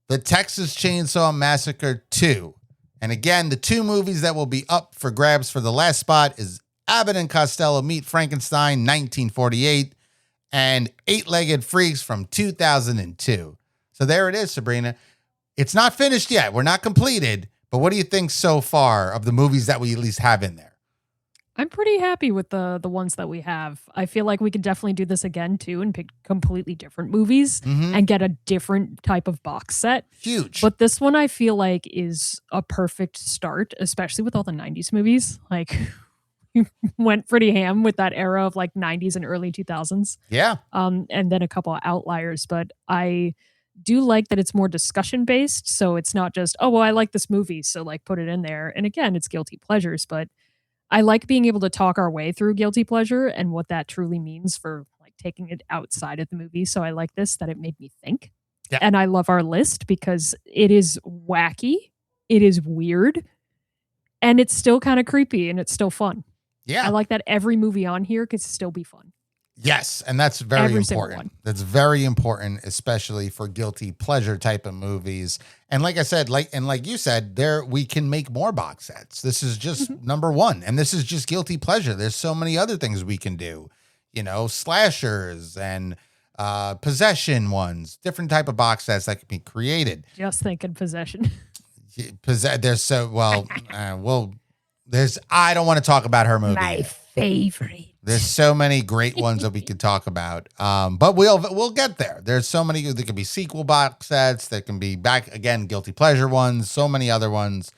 The Texas Chainsaw Massacre 2. And again, the 2 movies that will be up for grabs for the last spot is Abbott and Costello Meet Frankenstein, 1948, and Eight-Legged Freaks from 2002. So there it is, Sabrina. It's not finished yet. We're not completed. But what do you think so far of the movies that we at least have in there? I'm pretty happy with the ones that we have. I feel like we could definitely do this again, too, and pick completely different movies and get a different type of box set. Huge. But this one I feel like is a perfect start, especially with all the 90s movies. Like, we went pretty ham with that era of like 90s and early 2000s. Yeah. And then a couple of outliers. But I do like that it's more discussion based. So it's not just, oh, well, I like this movie, so like put it in there. And again, it's guilty pleasures, but I like being able to talk our way through guilty pleasure and what that truly means for like taking it outside of the movie. So I like this, that it made me think. Yeah. And I love our list because it is wacky, it is weird, and it's still kind of creepy and it's still fun. Yeah. I like that every movie on here could still be fun. Yes, and that's very Every single one. important. That's very important, especially for guilty pleasure type of movies. And like I said, like you said, there we can make more box sets. This is just number one, and this is just guilty pleasure. There's so many other things we can do, slashers and possession ones, different type of box sets that can be created. Just thinking possession. There's so well, there's. I don't want to talk about her movie. My favorite. There's so many great ones that we could talk about, but we'll get there. There's so many. There could be sequel box sets. That can be back again, guilty pleasure ones. So many other ones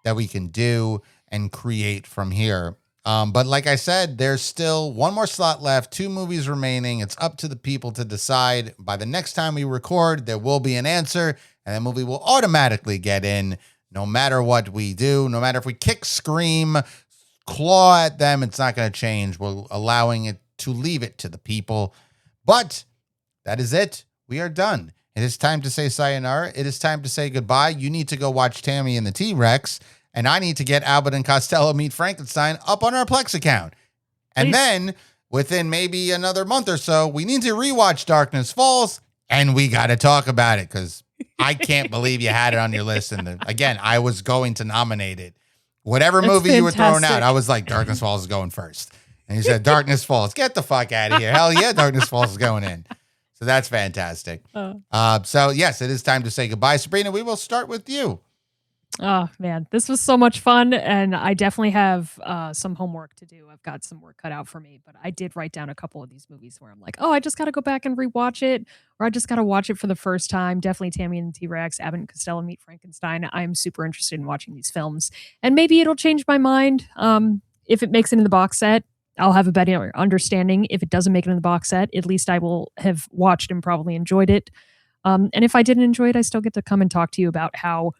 that we can do and create from here. But like I said, there's still one more slot left. 2 movies remaining. It's up to the people to decide. By the next time we record, there will be an answer, and the movie will automatically get in, no matter what we do. No matter if we kick, scream, claw at them, it's not going to change. We're allowing it to leave it to the people. But that is it. We are done. It is time to say sayonara. It is time to say goodbye. You need to go watch Tammy and the T-Rex, and I need to get Albert and Costello Meet Frankenstein up on our Plex account. And then within maybe another month or so, we need to rewatch Darkness Falls, and we got to talk about it because I can't believe you had it on your list. And again, I was going to nominate it. Whatever movie you were throwing out, I was like, Darkness Falls is going first. And you said, Darkness Falls. Get the fuck out of here. Hell yeah, Darkness Falls is going in. So that's fantastic. So, yes, it is time to say goodbye. Sabrina, we will start with you. Oh, man. This was so much fun. And I definitely have some homework to do. I've got some work cut out for me. But I did write down a couple of these movies where I'm like, oh, I just got to go back and rewatch it. Or I just got to watch it for the first time. Definitely Tammy and the T-Rex, Abbott and Costello Meet Frankenstein. I'm super interested in watching these films. And maybe it'll change my mind. If it makes it in the box set, I'll have a better understanding. If it doesn't make it in the box set, at least I will have watched and probably enjoyed it. And if I didn't enjoy it, I still get to come and talk to you about how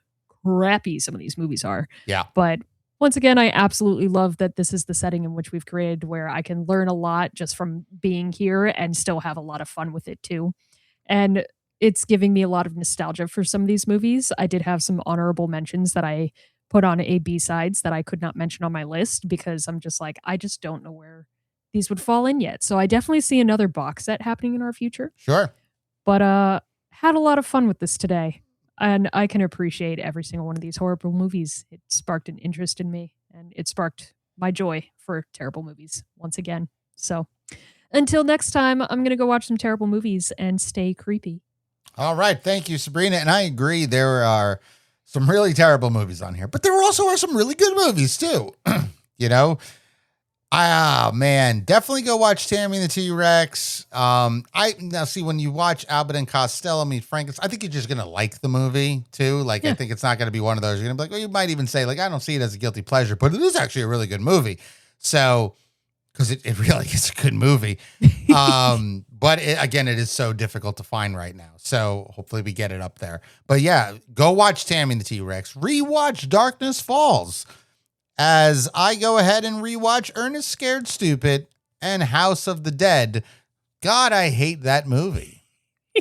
crappy some of these movies are. Yeah. But once again, I absolutely love that this is the setting in which we've created where I can learn a lot just from being here and still have a lot of fun with it too. And it's giving me a lot of nostalgia for some of these movies. I did have some honorable mentions that I put on A B-sides that I could not mention on my list because I'm just like, I just don't know where these would fall in yet. So I definitely see another box set happening in our future. Sure. But had a lot of fun with this today. And I can appreciate every single one of these horrible movies. It sparked an interest in me, and it sparked my joy for terrible movies once again. So until next time, I'm going to go watch some terrible movies and stay creepy. All right. Thank you, Sabrina. And I agree. There are some really terrible movies on here, but there also are some really good movies too. Man, definitely go watch Tammy and the T-Rex. Now see, when you watch Albert and Costello Meet Frankenstein, I think you're just going to like the movie too. Like, yeah. I think it's not going to be one of those. You're going to be like, well, you might even say like, I don't see it as a guilty pleasure, but it is actually a really good movie. So, because it really is a good movie. But again, it is so difficult to find right now. So hopefully we get it up there. But yeah, go watch Tammy and the T-Rex. Rewatch Darkness Falls. As I go ahead and rewatch Ernest Scared Stupid and House of the Dead. God, I hate that movie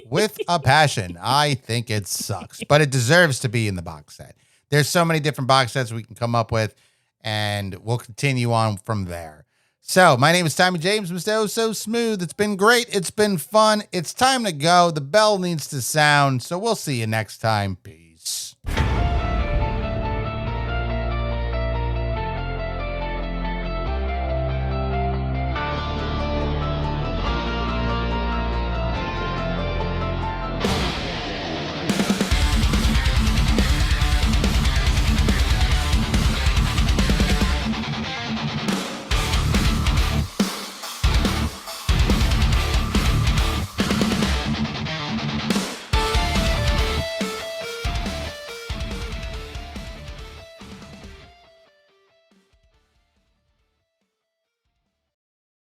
with a passion. I think it sucks, but it deserves to be in the box set. There's so many different box sets we can come up with, and we'll continue on from there. So my name is Tommy James, Mr. Oh So Smooth. It's been great. It's been fun. It's time to go. The bell needs to sound. So we'll see you next time. Peace.